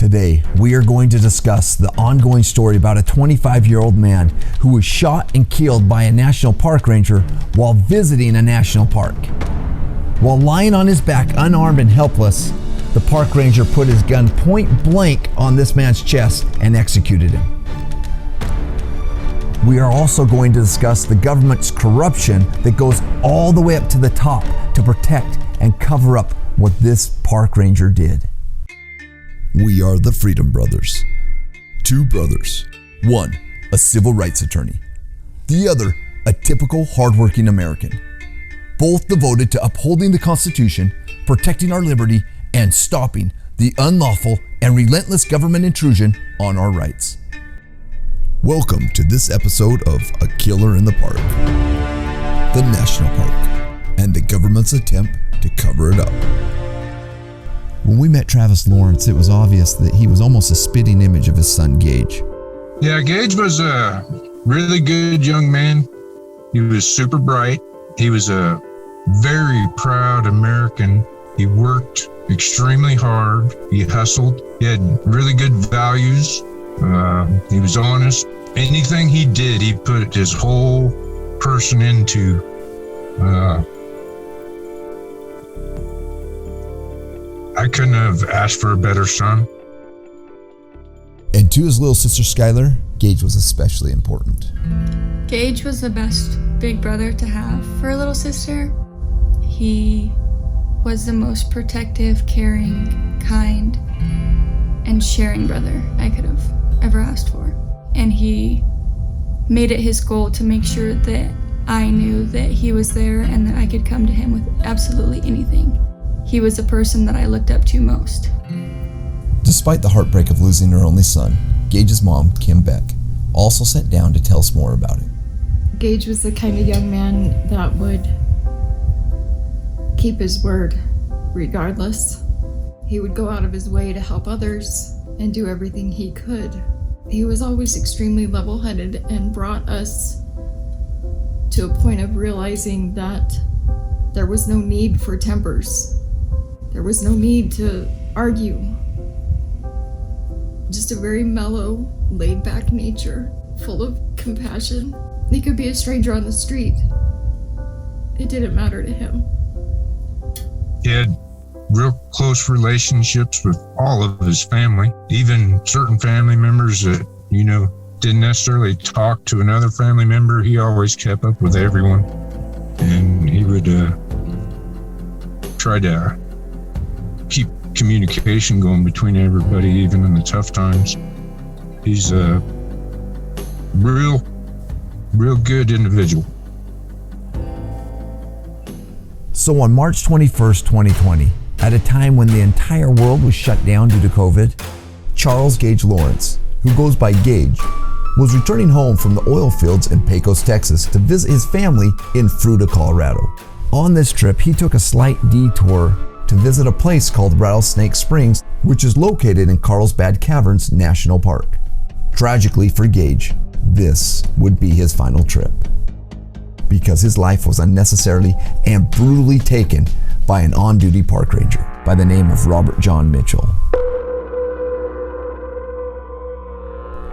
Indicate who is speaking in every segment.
Speaker 1: Today, we are going to discuss the ongoing story about a 25-year-old man who was shot and killed by a national park ranger while visiting a national park. While lying on his back, unarmed and helpless, the park ranger put his gun point blank on this man's chest and executed him. We are also going to discuss the government's corruption that goes all the way up to the top to protect and cover up what this park ranger did.
Speaker 2: We are the Freedom Brothers. Two brothers. One, a civil rights attorney. The other, a typical hardworking American. Both devoted to upholding the Constitution, protecting our liberty, and stopping the unlawful and relentless government intrusion on our rights. Welcome to this episode of A Killer in the Park, the National Park, and the government's attempt to cover it up.
Speaker 1: When we met Travis Lorentz, it was obvious that he was almost a spitting image of his son, Gage.
Speaker 3: Yeah, Gage was a really good young man. He was super bright. He was a very proud American. He worked extremely hard. He hustled. He had really good values. He was honest. Anything he did, he put his whole person into. I couldn't have asked for a better son.
Speaker 1: And to his little sister Skylar, Gage was especially important.
Speaker 4: Gage was the best big brother to have for a little sister. He was the most protective, caring, kind, and sharing brother I could have ever asked for. And he made it his goal to make sure that I knew that he was there and that I could come to him with absolutely anything. He was the person that I looked up to most.
Speaker 1: Despite the heartbreak of losing her only son, Gage's mom, Kim Beck, also sat down to tell us more about it.
Speaker 5: Gage was the kind of young man that would keep his word regardless. He would go out of his way to help others and do everything he could. He was always extremely level-headed and brought us to a point of realizing that there was no need for tempers. There was no need to argue. Just a very mellow, laid-back nature, full of compassion. He could be a stranger on the street. It didn't matter to him.
Speaker 3: He had real close relationships with all of his family, even certain family members that, didn't necessarily talk to another family member. He always kept up with everyone. And he would try to keep communication going between everybody, even in the tough times. He's a real good individual.
Speaker 1: So on March 21st, 2020, at a time when the entire world was shut down due to COVID, Charles Gage Lorentz, who goes by Gage, was returning home from the oil fields in Pecos, Texas to visit his family in Fruita, Colorado. On this trip, he took a slight detour to visit a place called Rattlesnake Springs, which is located in Carlsbad Caverns National Park. Tragically for Gage, this would be his final trip, because his life was unnecessarily and brutally taken by an on-duty park ranger by the name of Robert John Mitchell.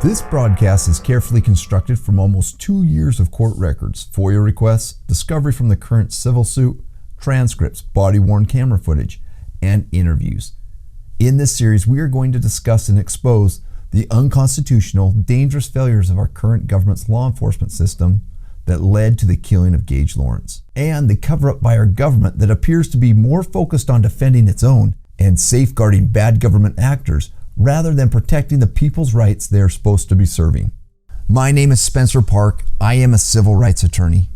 Speaker 1: This broadcast is carefully constructed from almost 2 years of court records, FOIA requests, discovery from the current civil suit, transcripts, body-worn camera footage, and interviews. In this series, we are going to discuss and expose the unconstitutional, dangerous failures of our current government's law enforcement system that led to the killing of Gage Lorentz, and the cover-up by our government that appears to be more focused on defending its own and safeguarding bad government actors rather than protecting the people's rights they are supposed to be serving. My name is Spencer Park. I am a civil rights attorney.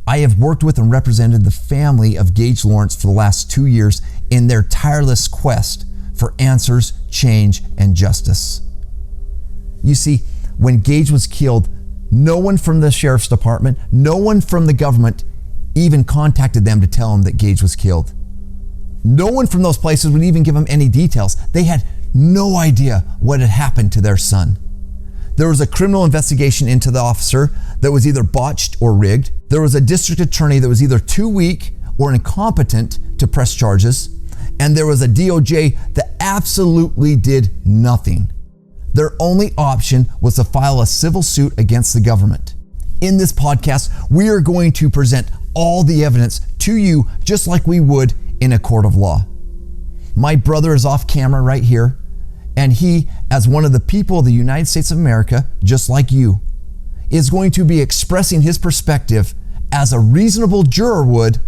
Speaker 1: I have worked with and represented the family of Gage Lorentz for the last 2 years in their tireless quest for answers, change, and justice. You see, when Gage was killed, no one from the sheriff's department, no one from the government even contacted them to tell them that Gage was killed. No one from those places would even give them any details. They had no idea what had happened to their son. There was a criminal investigation into the officer that was either botched or rigged. There was a district attorney that was either too weak or incompetent to press charges.
Speaker 2: and there was a DOJ that absolutely did nothing. Their only option was to file a civil suit against the government. In this podcast, we are going to present all the evidence to you just like we would in a court of law. My brother is off camera right here, and he, as one of the people of the United States of America, just like you, is going to be expressing his perspective as a reasonable juror would,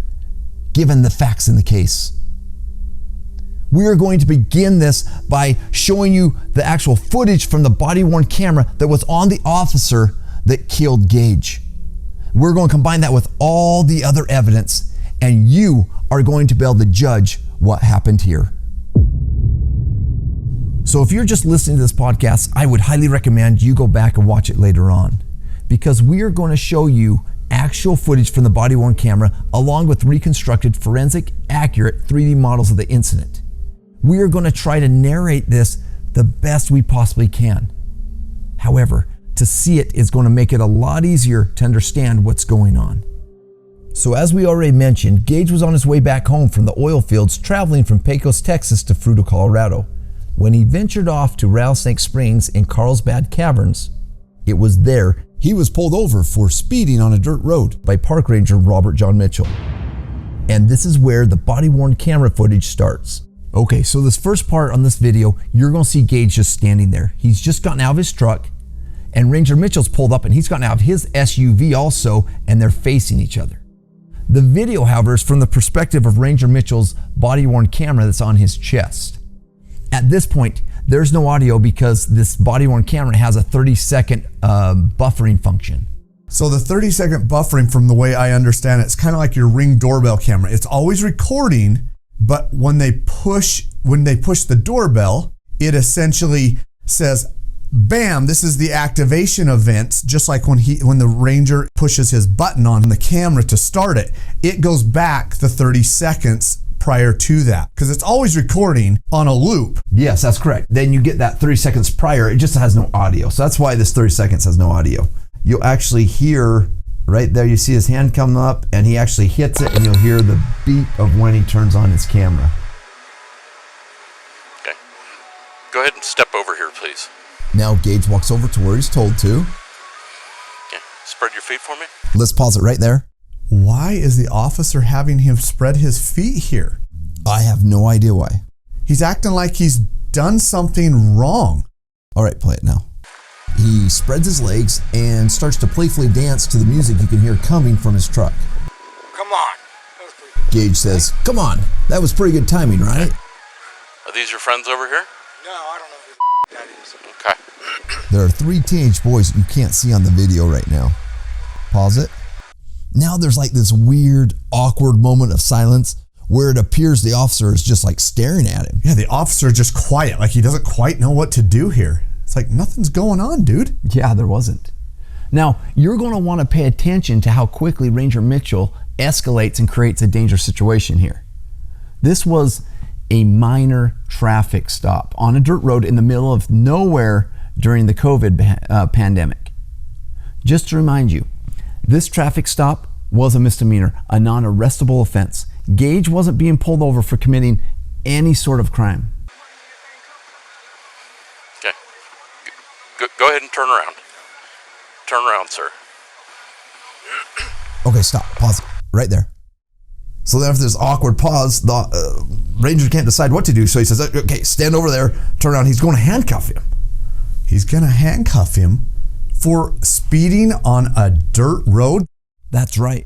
Speaker 2: given the facts in the case. We are going to begin this by showing you the actual footage from the body-worn camera that was on the officer that killed Gage. We're going to combine that with all the other evidence, and you are going to be able to judge what happened here. So if you're just listening to this podcast, I would highly recommend you go back and watch it later on, because we are going to show you actual footage from the body-worn camera along with reconstructed forensic accurate 3D models of the incident. We are going to try to narrate this the best we possibly can. However, to see it is going to make it a lot easier to understand what's going on. So as we already mentioned, Gage was on his way back home from the oil fields traveling from Pecos, Texas to Fruita, Colorado. When he ventured off to Rattlesnake Springs in Carlsbad Caverns, it was there he was pulled over for speeding on a dirt road by park ranger Robert John Mitchell. And this is where the body-worn camera footage starts. Okay, so this first part on this video, you're going to see Gage just standing there. He's just gotten out of his truck, and Ranger Mitchell's pulled up and he's gotten out of his SUV also, and they're facing each other. The video, however, is from the perspective of Ranger Mitchell's body-worn camera that's on his chest. At this point, there's no audio because this body-worn camera has a 30-second buffering function.
Speaker 6: So the 30-second buffering, from the way I understand it, it's kind of like your Ring doorbell camera. It's always recording, but when they push the doorbell, it essentially says, bam, this is the activation events, just like when the ranger pushes his button on the camera to start it. It goes back the 30 seconds prior to that, because it's always recording on a loop.
Speaker 2: Yes, that's correct. Then you get that 30 seconds prior, it just has no audio. So that's why this 30 seconds has no audio. You'll actually hear right there, you see his hand come up and he actually hits it, and you'll hear the beep of when he turns on his camera.
Speaker 7: Okay. Go ahead and step over here, please.
Speaker 2: Now Gage walks over to where he's told to.
Speaker 7: Okay. Spread your feet for me.
Speaker 2: Let's pause it right there.
Speaker 6: Why is the officer having him spread his feet here?
Speaker 2: I have no idea why.
Speaker 6: He's acting like he's done something wrong.
Speaker 2: All right, play it now. He spreads his legs and starts to playfully dance to the music you can hear coming from his truck.
Speaker 8: Come on. That was pretty good.
Speaker 2: Gage says, "Come on, that was pretty good timing, right?"
Speaker 7: Are these your friends over here?
Speaker 8: No, I don't know who that is.
Speaker 7: Okay.
Speaker 2: There are 3 teenage boys you can't see on the video right now. Pause it. Now there's like this weird, awkward moment of silence where it appears the officer is just like staring at him.
Speaker 6: Yeah, the officer is just quiet, like he doesn't quite know what to do here. It's like nothing's going on, dude.
Speaker 2: Yeah, there wasn't. Now, you're going to want to pay attention to how quickly Ranger Mitchell escalates and creates a dangerous situation here. This was a minor traffic stop on a dirt road in the middle of nowhere during the COVID pandemic. Just to remind you, this traffic stop was a misdemeanor, a non-arrestable offense. Gage wasn't being pulled over for committing any sort of crime.
Speaker 7: Okay. Go ahead and turn around. Turn around, sir.
Speaker 2: Okay, stop. Pause it. Right there. So then after this awkward pause, the ranger can't decide what to do. So he says, okay, stand over there, turn around. He's going to handcuff him.
Speaker 6: He's going to handcuff him for speeding on a dirt road?
Speaker 2: That's right.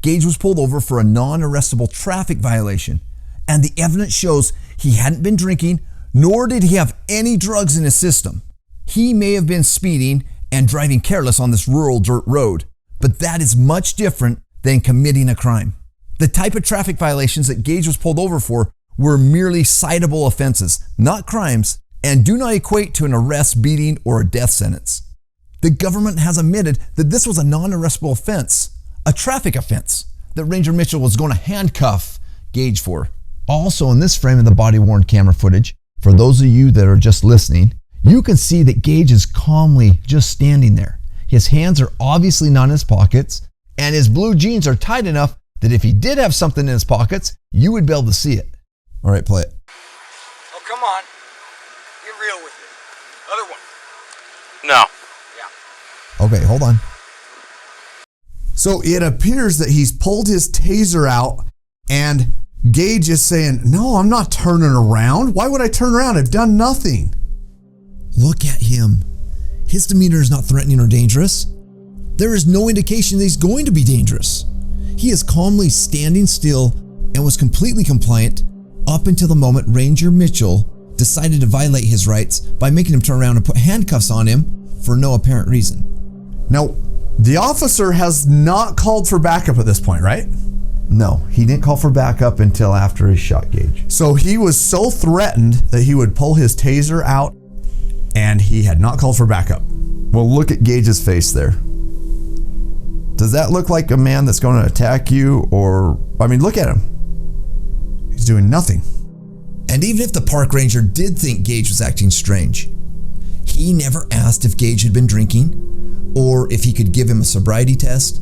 Speaker 2: Gage was pulled over for a non-arrestable traffic violation, and the evidence shows he hadn't been drinking, nor did he have any drugs in his system. He may have been speeding and driving careless on this rural dirt road, but that is much different than committing a crime. The type of traffic violations that Gage was pulled over for were merely citable offenses, not crimes, and do not equate to an arrest, beating, or a death sentence. The government has admitted that this was a non-arrestable offense, a traffic offense, that Ranger Mitchell was going to handcuff Gage for. Also in this frame of the body-worn camera footage, for those of you that are just listening, you can see that Gage is calmly just standing there. His hands are obviously not in his pockets, and his blue jeans are tight enough that if he did have something in his pockets, you would be able to see it. All right, play it.
Speaker 8: Oh, come on. Get real with it. Other one.
Speaker 7: No.
Speaker 8: Yeah.
Speaker 2: Okay, hold on.
Speaker 6: So it appears that he's pulled his taser out and Gage is saying, no, I'm not turning around. Why would I turn around? I've done nothing.
Speaker 2: Look at him. His demeanor is not threatening or dangerous. There is no indication that he's going to be dangerous. He is calmly standing still and was completely compliant up until the moment Ranger Mitchell decided to violate his rights by making him turn around and put handcuffs on him for no apparent reason.
Speaker 6: Now, the officer has not called for backup at this point, right?
Speaker 1: No, he didn't call for backup until after he shot Gage.
Speaker 6: So he was so threatened that he would pull his taser out, and he had not called for backup.
Speaker 1: Well, look at Gage's face there. Does that look like a man that's going to attack you? Or, I mean, look at him.
Speaker 6: He's doing nothing.
Speaker 2: And even if the park ranger did think Gage was acting strange, he never asked if Gage had been drinking or if he could give him a sobriety test.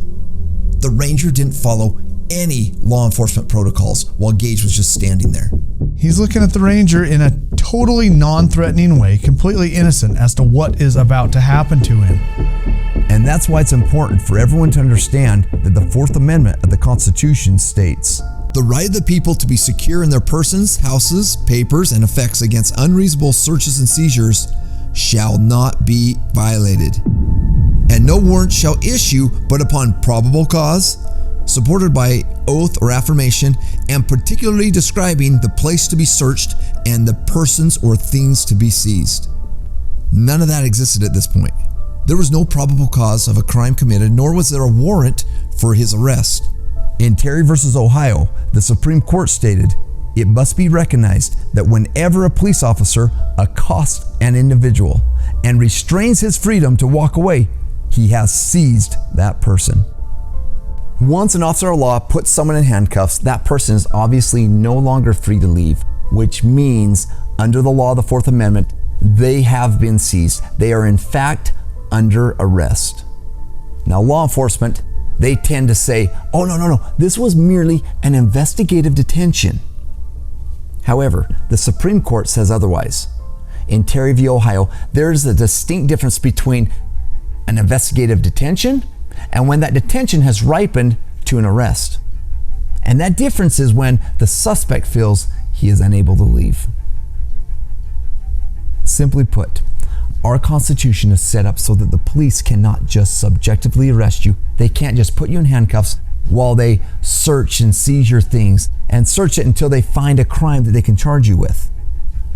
Speaker 2: The ranger didn't follow any law enforcement protocols while Gage was just standing there.
Speaker 6: He's looking at the ranger in a totally non-threatening way, completely innocent as to what is about to happen to him.
Speaker 1: And that's why it's important for everyone to understand that the Fourth Amendment of the Constitution states,
Speaker 2: the right of the people to be secure in their persons, houses, papers, and effects against unreasonable searches and seizures shall not be violated. And no warrant shall issue but upon probable cause, supported by oath or affirmation, and particularly describing the place to be searched and the persons or things to be seized. None of that existed at this point. There was no probable cause of a crime committed, nor was there a warrant for his arrest.
Speaker 1: in Terry versus Ohio, the Supreme Court stated, it must be recognized that whenever a police officer accosts an individual and restrains his freedom to walk away, he has seized that person. Once an officer of law puts someone in handcuffs, that person is obviously no longer free to leave, which means under the law of the Fourth Amendment, they have been seized. They are in fact under arrest. Now, law enforcement, they tend to say, oh, no, this was merely an investigative detention. However, the Supreme Court says otherwise. In Terry v. Ohio, there's a distinct difference between an investigative detention and when that detention has ripened to an arrest. And that difference is when the suspect feels he is unable to leave. Simply put, our Constitution is set up so that the police cannot just subjectively arrest you. They can't just put you in handcuffs while they search and seize your things and search it until they find a crime that they can charge you with.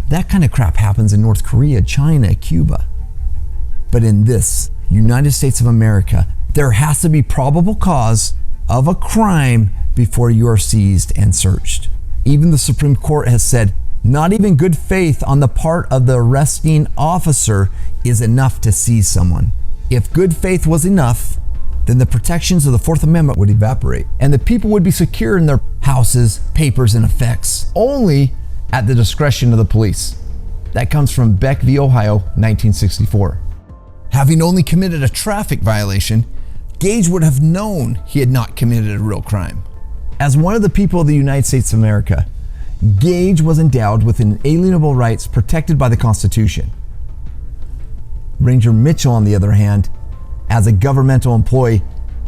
Speaker 1: That kind of crap happens in North Korea, China, Cuba. But in this United States of America, there has to be probable cause of a crime before you are seized and searched. Even the Supreme Court has said not even good faith on the part of the arresting officer is enough to seize someone. If good faith was enough, then the protections of the Fourth Amendment would evaporate and the people would be secure in their houses, papers, and effects, only at the discretion of the police. That comes from Beck v. Ohio, 1964. Having only committed a traffic violation, Gage would have known he had not committed a real crime. As one of the people of the United States of America, Gage was endowed with inalienable rights protected by the Constitution. Ranger Mitchell, on the other hand, as a governmental employee,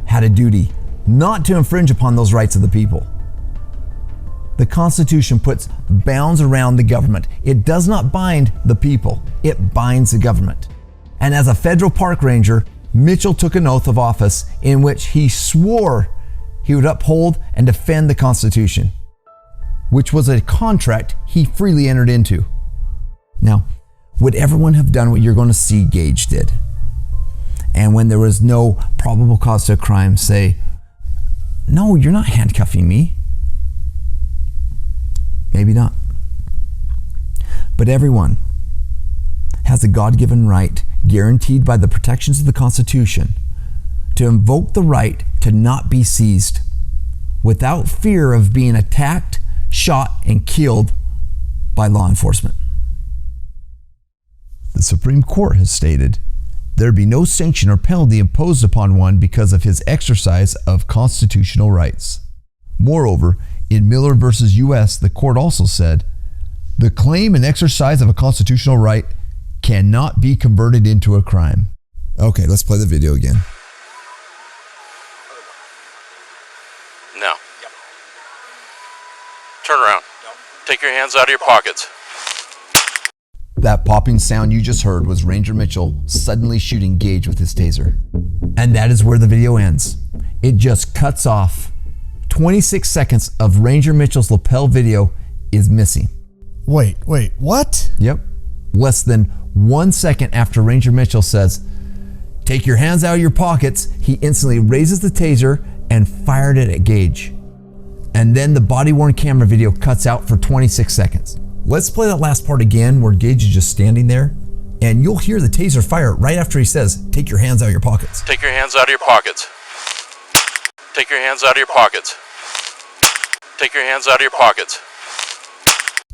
Speaker 1: had a duty not to infringe upon those rights of the people. The Constitution puts bounds around the government. It does not bind the people, it binds the government. And as a federal park ranger, Mitchell took an oath of office in which he swore he would uphold and defend the Constitution, which was a contract he freely entered into. Now, would everyone have done what you're going to see Gage did? And when there was no probable cause to a crime, say, no, you're not handcuffing me. Maybe not. But everyone has a God-given right, guaranteed by the protections of the Constitution, to invoke the right to not be seized without fear of being attacked, shot, and killed by law enforcement. The Supreme Court has stated there be no sanction or penalty imposed upon one because of his exercise of constitutional rights. Moreover, In Miller versus U.S., the court also said, the claim and exercise of a constitutional right cannot be converted into a crime.
Speaker 2: Okay, let's play the video again.
Speaker 7: Now. Turn around. Take your hands out of your pockets.
Speaker 1: That popping sound you just heard was Ranger Mitchell suddenly shooting Gage with his taser. And that is where the video ends. It just cuts off. 26 seconds of Ranger Mitchell's lapel video is missing.
Speaker 6: Wait, what?
Speaker 1: Yep. Less than 1 second after Ranger Mitchell says, take your hands out of your pockets, he instantly raises the taser and fired it at Gage. And then the body-worn camera video cuts out for 26 seconds. Let's play that last part again where Gage is just standing there, and you'll hear the taser fire right after he says, take your hands out of your pockets.
Speaker 7: Take your hands out of your pockets. Take your hands out of your pockets. Take your hands out of your pockets.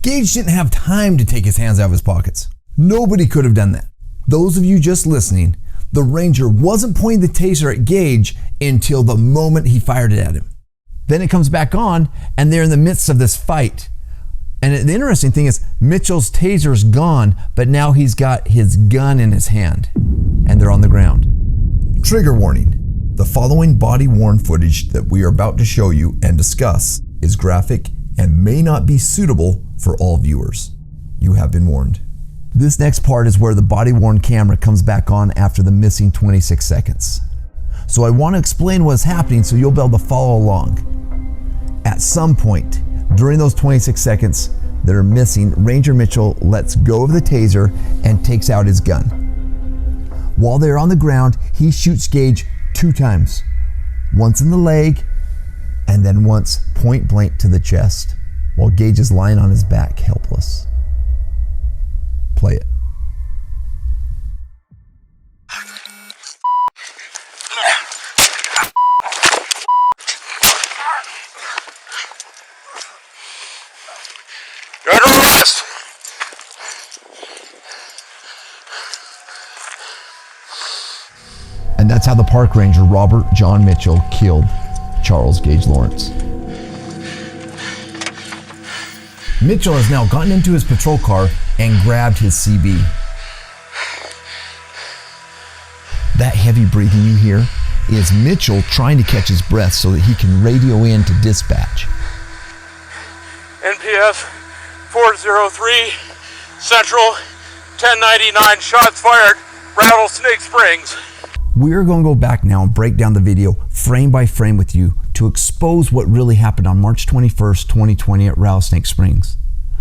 Speaker 1: Gage didn't have time to take his hands out of his pockets. Nobody could have done that. Those of you just listening, the Ranger wasn't pointing the taser at Gage until the moment he fired it at him. Then it comes back on, and they're in the midst of this fight. And the interesting thing is, Mitchell's taser is gone, but now he's got his gun in his hand, and they're on the ground. Trigger warning. The following body-worn footage that we are about to show you and discuss is graphic and may not be suitable for all viewers. You have been warned. This next part is where the body-worn camera comes back on after the missing 26 seconds. So I want to explain what's happening so you'll be able to follow along. At some point during those 26 seconds that are missing, Ranger Mitchell lets go of the taser and takes out his gun. While they're on the ground, he shoots Gage 2 times. Once in the leg, and then once point blank to the chest, while Gage is lying on his back, helpless. Play it.
Speaker 7: You're under arrest.
Speaker 1: And that's how the park ranger Robert John Mitchell killed Charles Gage Lorentz. Mitchell has now gotten into his patrol car and grabbed his CB. That heavy breathing you hear is Mitchell trying to catch his breath so that he can radio in to dispatch.
Speaker 7: NPF 403 Central 1099, shots fired, Rattlesnake Springs.
Speaker 1: We're going to go back now and break down the video frame by frame with you to expose what really happened on March 21st, 2020 at Rattlesnake Springs,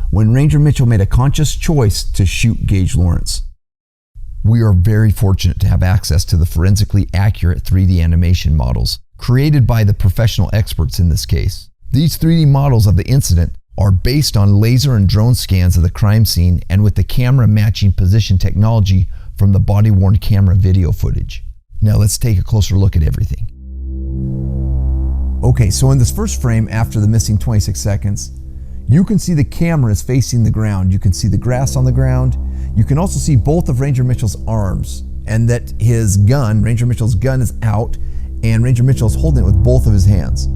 Speaker 1: when Ranger Mitchell made a conscious choice to shoot Gage Lorentz. We are very fortunate to have access to the forensically accurate 3D animation models created by the professional experts in this case. These 3D models of the incident are based on laser and drone scans of the crime scene and with the camera matching position technology from the body-worn camera video footage. Now let's take a closer look at everything. Okay, so in this first frame after the missing 26 seconds, you can see the camera is facing the ground. You can see the grass on the ground. You can also see both of Ranger Mitchell's arms and that his gun, Ranger Mitchell's gun, is out and Ranger Mitchell is holding it with both of his hands.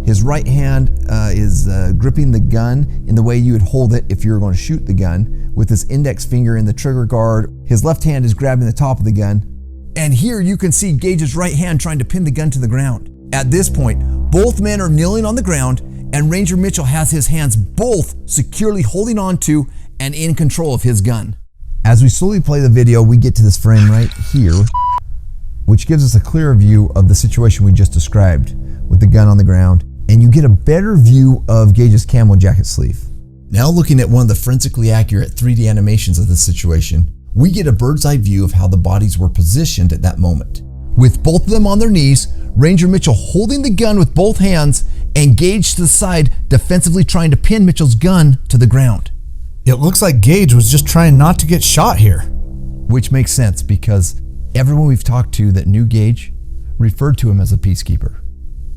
Speaker 1: His right hand is gripping the gun in the way you would hold it if you were going to shoot the gun, with his index finger in the trigger guard. His left hand is grabbing the top of the gun. And here you can see Gage's right hand trying to pin the gun to the ground. At this point, both men are kneeling on the ground and Ranger Mitchell has his hands both securely holding on to and in control of his gun. As we slowly play the video, we get to this frame right here, which gives us a clearer view of the situation we just described with the gun on the ground, and you get a better view of Gage's camo jacket sleeve. Now looking at one of the forensically accurate 3D animations of this situation, we get a bird's eye view of how the bodies were positioned at that moment. With both of them on their knees, Ranger Mitchell holding the gun with both hands and Gage to the side, defensively trying to pin Mitchell's gun to the ground.
Speaker 6: It looks like Gage was just trying not to get shot here.
Speaker 1: Which makes sense because everyone we've talked to that knew Gage referred to him as a peacekeeper.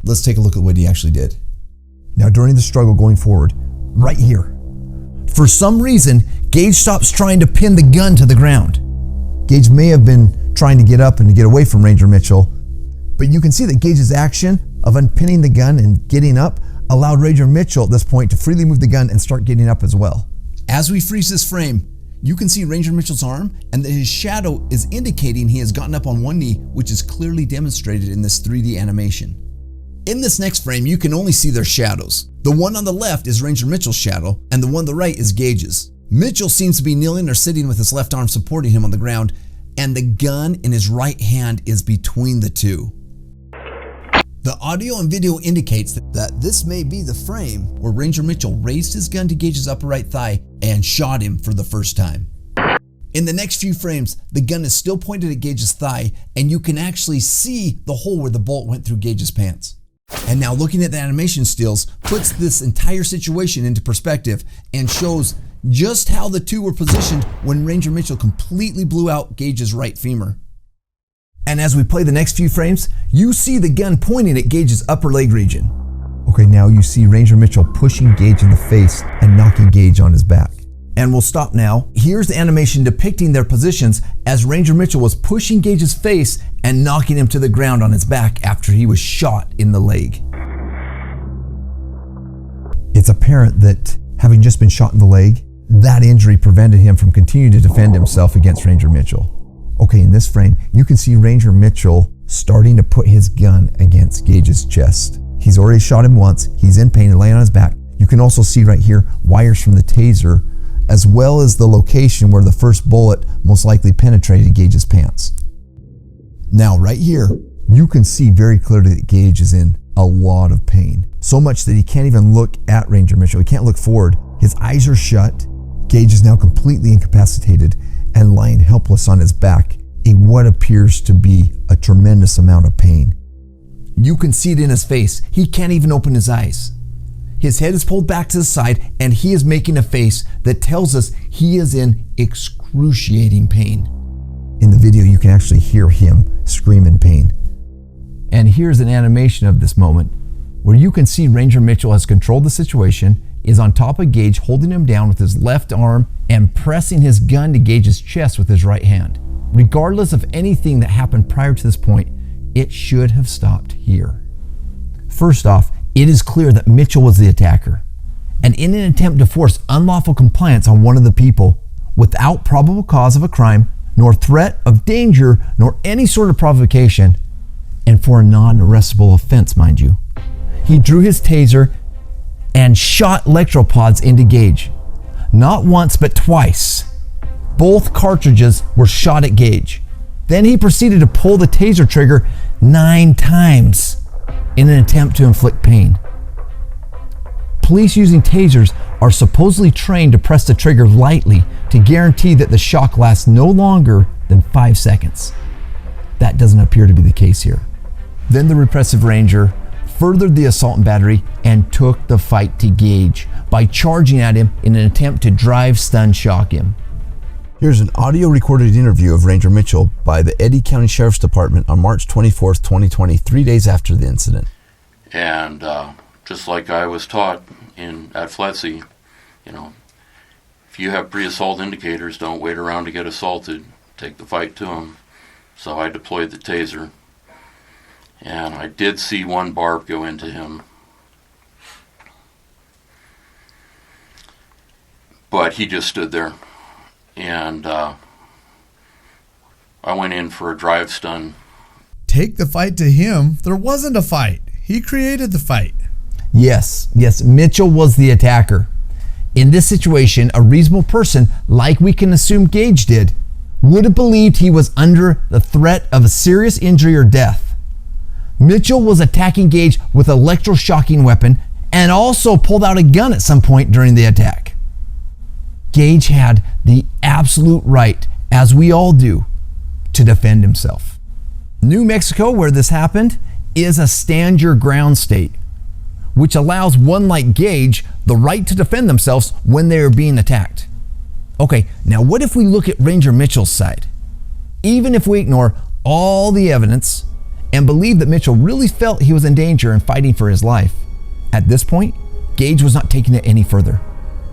Speaker 1: Let's take a look at what he actually did. Now during the struggle going forward, right here, for some reason, Gage stops trying to pin the gun to the ground. Gage may have been trying to get up and to get away from Ranger Mitchell, but you can see that Gage's action of unpinning the gun and getting up allowed Ranger Mitchell at this point to freely move the gun and start getting up as well.
Speaker 2: As we freeze this frame, you can see Ranger Mitchell's arm and that his shadow is indicating he has gotten up on one knee, which is clearly demonstrated in this 3D animation. In this next frame, you can only see their shadows. The one on the left is Ranger Mitchell's shadow, and the one on the right is Gage's. Mitchell seems to be kneeling or sitting with his left arm supporting him on the ground, and the gun in his right hand is between the two. The audio and video indicates that this may be the frame where Ranger Mitchell raised his gun to Gage's upper right thigh and shot him for the first time. In the next few frames, the gun is still pointed at Gage's thigh, and you can actually see the hole where the bullet went through Gage's pants. And now looking at the animation stills puts this entire situation into perspective and shows just how the two were positioned when Ranger Mitchell completely blew out Gage's right femur.
Speaker 1: And as we play the next few frames, you see the gun pointing at Gage's upper leg region. Okay, now you see Ranger Mitchell pushing Gage in the face and knocking Gage on his back. And we'll stop now. Here's the animation depicting their positions as Ranger Mitchell was pushing Gage's face and knocking him to the ground on his back after he was shot in the leg. It's apparent that having just been shot in the leg, that injury prevented him from continuing to defend himself against Ranger Mitchell. Okay, in this frame, you can see Ranger Mitchell starting to put his gun against Gage's chest. He's already shot him once, he's in pain and laying on his back. You can also see right here wires from the taser, as well as the location where the first bullet most likely penetrated Gage's pants. Now right here, you can see very clearly that Gage is in a lot of pain. So much that he can't even look at Ranger Mitchell. He can't look forward. His eyes are shut. Gage is now completely incapacitated and lying helpless on his back in what appears to be a tremendous amount of pain. You can see it in his face. He can't even open his eyes. His head is pulled back to the side and he is making a face that tells us he is in excruciating pain. In the video, you can actually hear him scream in pain. And here's an animation of this moment where you can see Ranger Mitchell has controlled the situation, is on top of Gage, holding him down with his left arm and pressing his gun to Gage's chest with his right hand. Regardless of anything that happened prior to this point, it should have stopped here. First off, it is clear that Mitchell was the attacker, and in an attempt to force unlawful compliance on one of the people, without probable cause of a crime, nor threat of danger, nor any sort of provocation, and for a non-arrestable offense, mind you, he drew his taser and shot electropods into Gage. Not once, but twice. Both cartridges were shot at Gage. Then he proceeded to pull the taser trigger 9 times in an attempt to inflict pain. Police using tasers are supposedly trained to press the trigger lightly to guarantee that the shock lasts no longer than 5 seconds. That doesn't appear to be the case here. Then the repressive ranger furthered the assault and battery and took the fight to Gage by charging at him in an attempt to drive stun shock him.
Speaker 2: Here's an audio recorded interview of Ranger Mitchell by the Eddy County Sheriff's Department on March 24th, 2020, 3 days after the incident.
Speaker 7: And just like I was taught at FLETC, if you have pre-assault indicators, don't wait around to get assaulted. Take the fight to them. So I deployed the taser. And I did see one barb go into him. But he just stood there. And I went in for a drive stun.
Speaker 6: Take the fight to him. There wasn't a fight. He created the fight.
Speaker 1: Yes, Mitchell was the attacker. In this situation, a reasonable person, like we can assume Gage did, would have believed he was under the threat of a serious injury or death. Mitchell was attacking Gage with an electroshocking weapon and also pulled out a gun at some point during the attack. Gage had the absolute right, as we all do, to defend himself. New Mexico, where this happened, is a stand your ground state, which allows one like Gage the right to defend themselves when they are being attacked. Okay, now what if we look at Ranger Mitchell's side? Even if we ignore all the evidence and believe that Mitchell really felt he was in danger and fighting for his life, at this point, Gage was not taking it any further.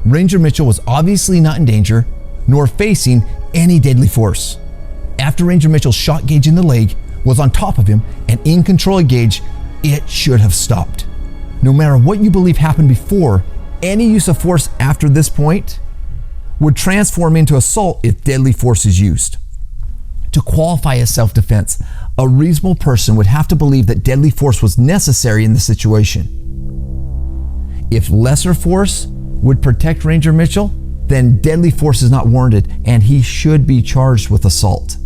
Speaker 1: Ranger Mitchell was obviously not in danger, nor facing any deadly force. After Ranger Mitchell shot Gage in the leg, was on top of him, and in control of Gage, it should have stopped. no matter what you believe happened before, any use of force after this point would transform into assault if deadly force is used. To qualify as self-defense, a reasonable person would have to believe that deadly force was necessary in the situation. If lesser force would protect Ranger Mitchell, then deadly force is not warranted and he should be charged with assault.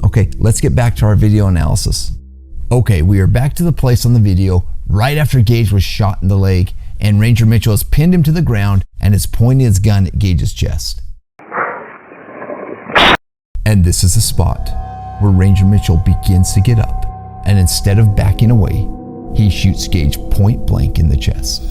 Speaker 1: Okay, let's get back to our video analysis. Okay, we are back to the place on the video right after Gage was shot in the leg and Ranger Mitchell has pinned him to the ground and is pointing his gun at Gage's chest. And this is the spot where Ranger Mitchell begins to get up, and instead of backing away, he shoots Gage point blank in the chest.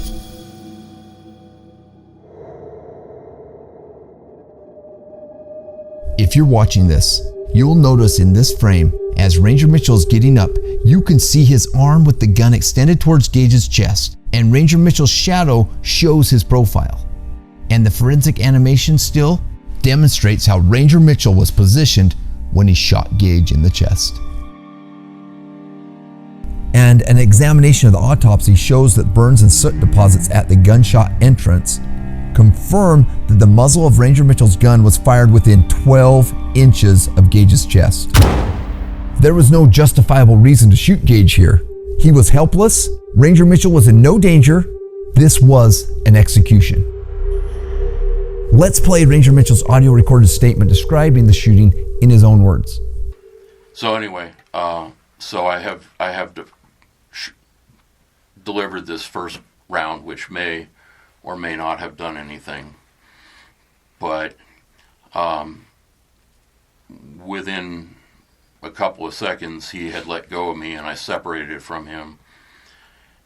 Speaker 1: If you're watching this, you'll notice in this frame, as Ranger Mitchell is getting up, you can see his arm with the gun extended towards Gage's chest, and Ranger Mitchell's shadow shows his profile. And the forensic animation still demonstrates how Ranger Mitchell was positioned when he shot Gage in the chest. And an examination of the autopsy shows that burns and soot deposits at the gunshot entrance confirm that the muzzle of Ranger Mitchell's gun was fired within 12 inches of Gage's chest. There was no justifiable reason to shoot Gage here. He was helpless. Ranger Mitchell was in no danger. This was an execution. Let's play Ranger Mitchell's audio recorded statement describing the shooting in his own words.
Speaker 7: So anyway, so I have delivered this first round, which may or may not have done anything, but within a couple of seconds he had let go of me and I separated from him,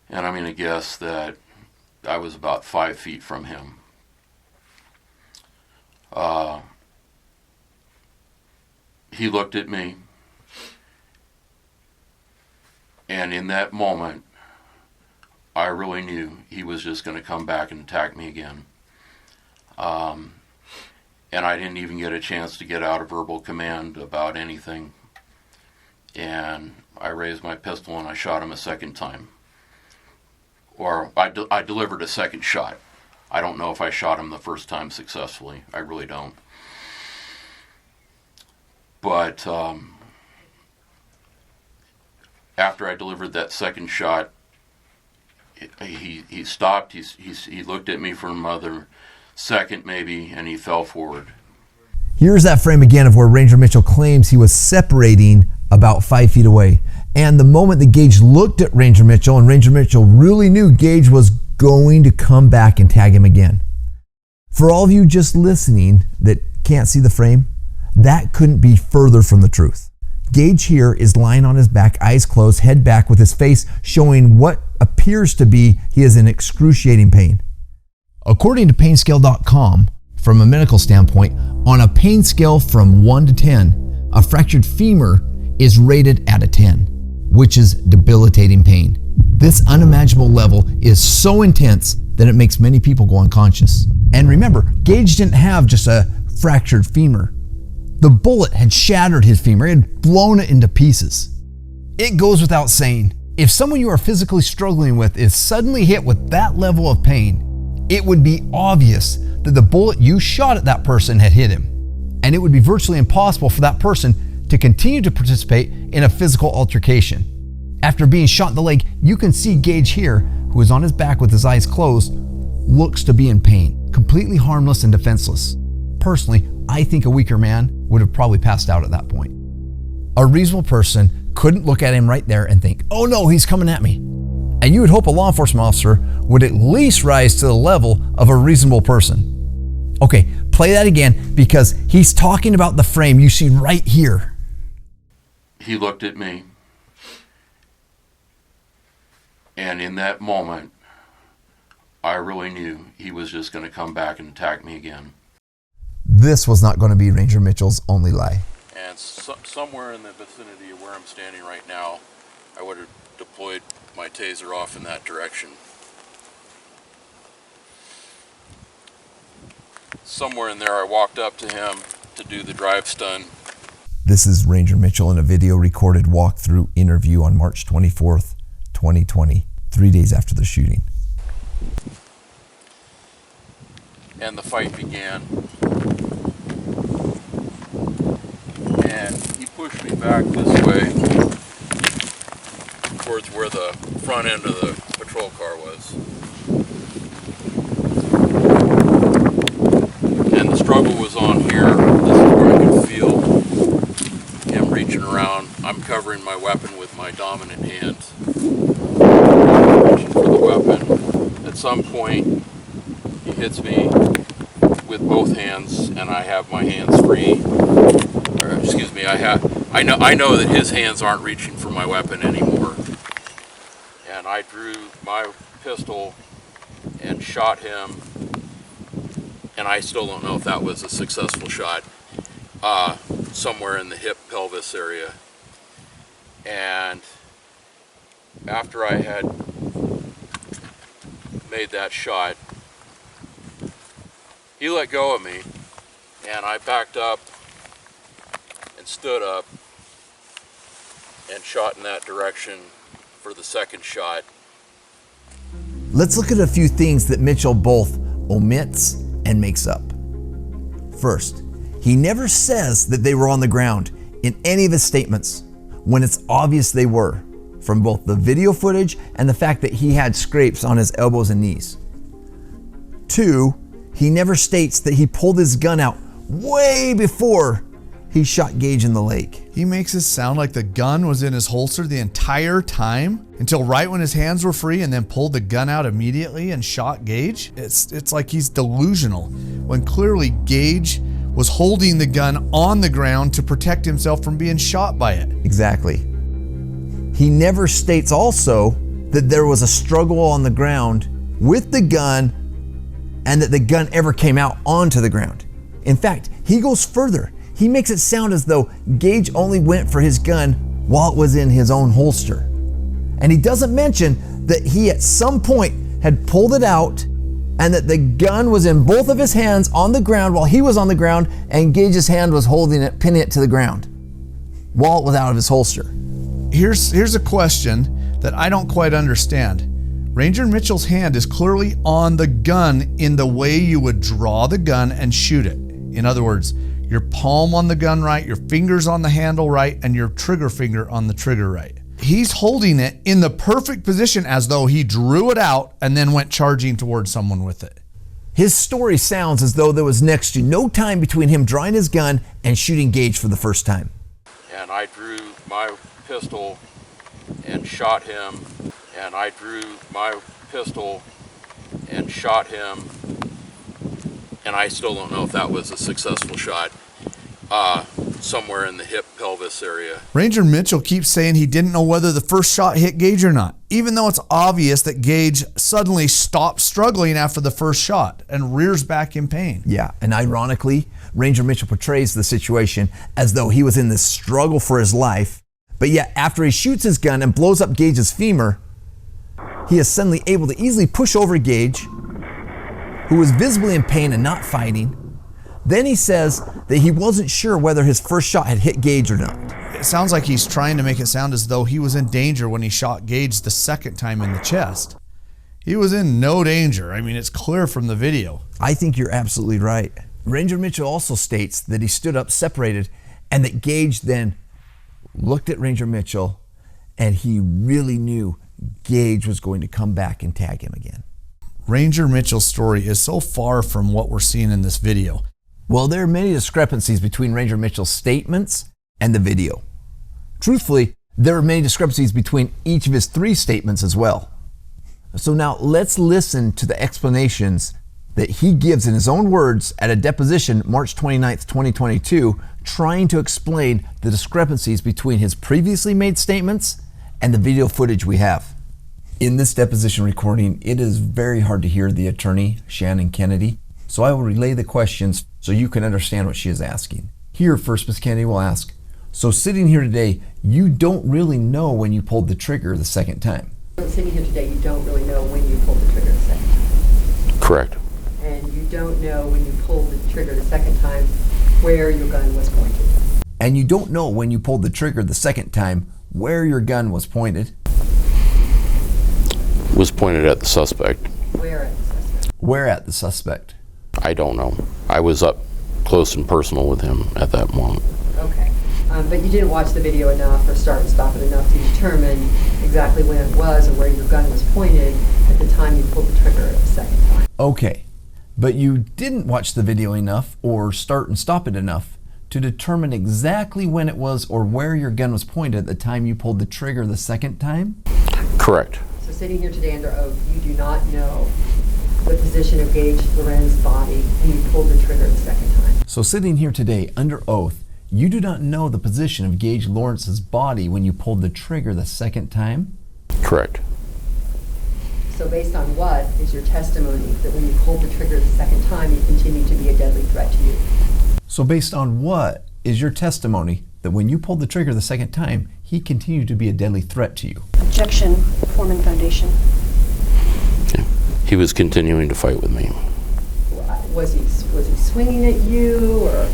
Speaker 7: and I'm going to guess that I was about 5 feet from him. He looked at me, and in that moment, I really knew he was just going to come back and attack me again. And I didn't even get a chance to get out a verbal command about anything. And I raised my pistol and I shot him a second time. Or I delivered a second shot. I don't know if I shot him the first time successfully. I really don't. But after I delivered that second shot, he stopped. He looked at me for another second maybe, and he fell forward.
Speaker 1: Here's that frame again of where Ranger Mitchell claims he was separating about 5 feet away. And the moment that Gage looked at Ranger Mitchell, and Ranger Mitchell really knew Gage was going to come back and tag him again. For all of you just listening that can't see the frame, that couldn't be further from the truth. Gage here is lying on his back, eyes closed, head back, with his face showing what appears to be he is in excruciating pain. According to painscale.com, from a medical standpoint, on a pain scale from 1 to 10, a fractured femur is rated at a 10, which is debilitating pain. This unimaginable level is so intense that it makes many people go unconscious. And remember, Gage didn't have just a fractured femur. The bullet had shattered his femur, it had blown it into pieces. It goes without saying, if someone you are physically struggling with is suddenly hit with that level of pain, it would be obvious that the bullet you shot at that person had hit him. And it would be virtually impossible for that person to continue to participate in a physical altercation. After being shot in the leg, you can see Gage here, who is on his back with his eyes closed, looks to be in pain, completely harmless and defenseless. Personally, I think a weaker man would have probably passed out at that point. A reasonable person couldn't look at him right there and think, oh no, he's coming at me. And you would hope a law enforcement officer would at least rise to the level of a reasonable person. Okay, play that again, because he's talking about the frame you see right here.
Speaker 7: He looked at me, and in that moment, I really knew he was just going to come back and attack me again.
Speaker 1: This was not going to be Ranger Mitchell's only lie.
Speaker 7: And somewhere in the vicinity of where I'm standing right now, I would have deployed my taser off in that direction. Somewhere in there, I walked up to him to do the drive stun.
Speaker 1: This is Ranger Mitchell in a video recorded walkthrough interview on March 24th, 2020, 3 days after the shooting.
Speaker 7: And the fight began. And he pushed me back this way towards where the front end of the patrol car was. And the struggle was on here. This is where I could feel him reaching around. I'm covering my weapon with my dominant hand. Reaching for the weapon. At some point, he hits me with both hands, and I have my hands free. Or, excuse me, I know that his hands aren't reaching for my weapon anymore. And I drew my pistol and shot him, and I still don't know if that was a successful shot, somewhere in the hip pelvis area. And after I had made that shot, he let go of me, and I backed up and stood up and shot in that direction for the second shot.
Speaker 1: Let's look at a few things that Mitchell both omits and makes up. First, he never says that they were on the ground in any of his statements, when it's obvious they were, from both the video footage and the fact that he had scrapes on his elbows and knees. 2, he never states that he pulled his gun out way before he shot Gage in the leg.
Speaker 6: He makes it sound like the gun was in his holster the entire time until right when his hands were free, and then pulled the gun out immediately and shot Gage. It's like he's delusional, when clearly Gage was holding the gun on the ground to protect himself from being shot by it.
Speaker 1: Exactly. He never states also that there was a struggle on the ground with the gun and that the gun ever came out onto the ground. In fact, he goes further. He makes it sound as though Gage only went for his gun while it was in his own holster. And he doesn't mention that he at some point had pulled it out and that the gun was in both of his hands on the ground while he was on the ground, and Gage's hand was holding it, pinning it to the ground while it was out of his holster.
Speaker 6: Here's a question that I don't quite understand. Ranger Mitchell's hand is clearly on the gun in the way you would draw the gun and shoot it. In other words, your palm on the gun right, your fingers on the handle right, and your trigger finger on the trigger right. He's holding it in the perfect position as though he drew it out and then went charging towards someone with it.
Speaker 1: His story sounds as though there was next to no time between him drawing his gun and shooting Gage for the first time.
Speaker 7: And I drew my pistol and shot him, and I drew my pistol and shot him, and I still don't know if that was a successful shot, somewhere in the hip pelvis area.
Speaker 6: Ranger Mitchell keeps saying he didn't know whether the first shot hit Gage or not, even though it's obvious that Gage suddenly stopped struggling after the first shot and rears back in pain.
Speaker 1: Yeah, and ironically, Ranger Mitchell portrays the situation as though he was in this struggle for his life, but yet after he shoots his gun and blows up Gage's femur, he is suddenly able to easily push over Gage, who was visibly in pain and not fighting. Then he says that he wasn't sure whether his first shot had hit Gage or not.
Speaker 6: It sounds like he's trying to make it sound as though he was in danger when he shot Gage the second time in the chest. He was in no danger. I mean, it's clear from the video.
Speaker 1: I think you're absolutely right. Ranger Mitchell also states that he stood up separated and that Gage then looked at Ranger Mitchell and he really knew Gage was going to come back and tag him again.
Speaker 6: Ranger Mitchell's story is so far from what we're seeing in this video.
Speaker 1: Well, there are many discrepancies between Ranger Mitchell's statements and the video. Truthfully, there are many discrepancies between each of his 3 statements as well. So now let's listen to the explanations that he gives in his own words at a deposition March 29th, 2022, trying to explain the discrepancies between his previously made statements and the video footage we have. In this deposition recording, it is very hard to hear the attorney, Shannon Kennedy, so I will relay the questions so you can understand what she is asking. Here, first, Ms. Kennedy will ask, so sitting here today, you don't really know when you pulled the trigger the second time?
Speaker 9: Sitting here today, you don't really know when you pulled the trigger the second time.
Speaker 7: Correct.
Speaker 9: And you don't know when you pulled the trigger the second time where your gun was pointed.
Speaker 1: And you don't know when you pulled the trigger the second time where your gun was pointed?
Speaker 7: was pointed at the suspect.
Speaker 9: Where at the suspect?
Speaker 1: Where at the suspect?
Speaker 7: I don't know. I was up close and personal with him at that moment.
Speaker 9: Okay. But you didn't watch the video enough or start and stop it enough to determine exactly when it was or where your gun was pointed at the time you pulled the trigger the second time.
Speaker 1: Okay, but you didn't watch the video enough or start and stop it enough to determine exactly when it was or where your gun was pointed at the time you pulled the trigger the second time?
Speaker 7: Correct.
Speaker 9: So sitting here today under oath, you do not know the position of Gage Lorentz's body when you pulled the trigger the second time.
Speaker 1: So sitting here today under oath, you do not know the position of Gage Lorentz's body when you pulled the trigger the second time?
Speaker 7: Correct.
Speaker 9: So based on what is your testimony that when you pulled the trigger the second time, he continued to be a deadly threat to you?
Speaker 1: So based on what is your testimony that when you pulled the trigger the second time, he continued to be a deadly threat to you?
Speaker 10: Objection, form and foundation.
Speaker 7: Okay. He was continuing to fight with me.
Speaker 9: Was he swinging at you, or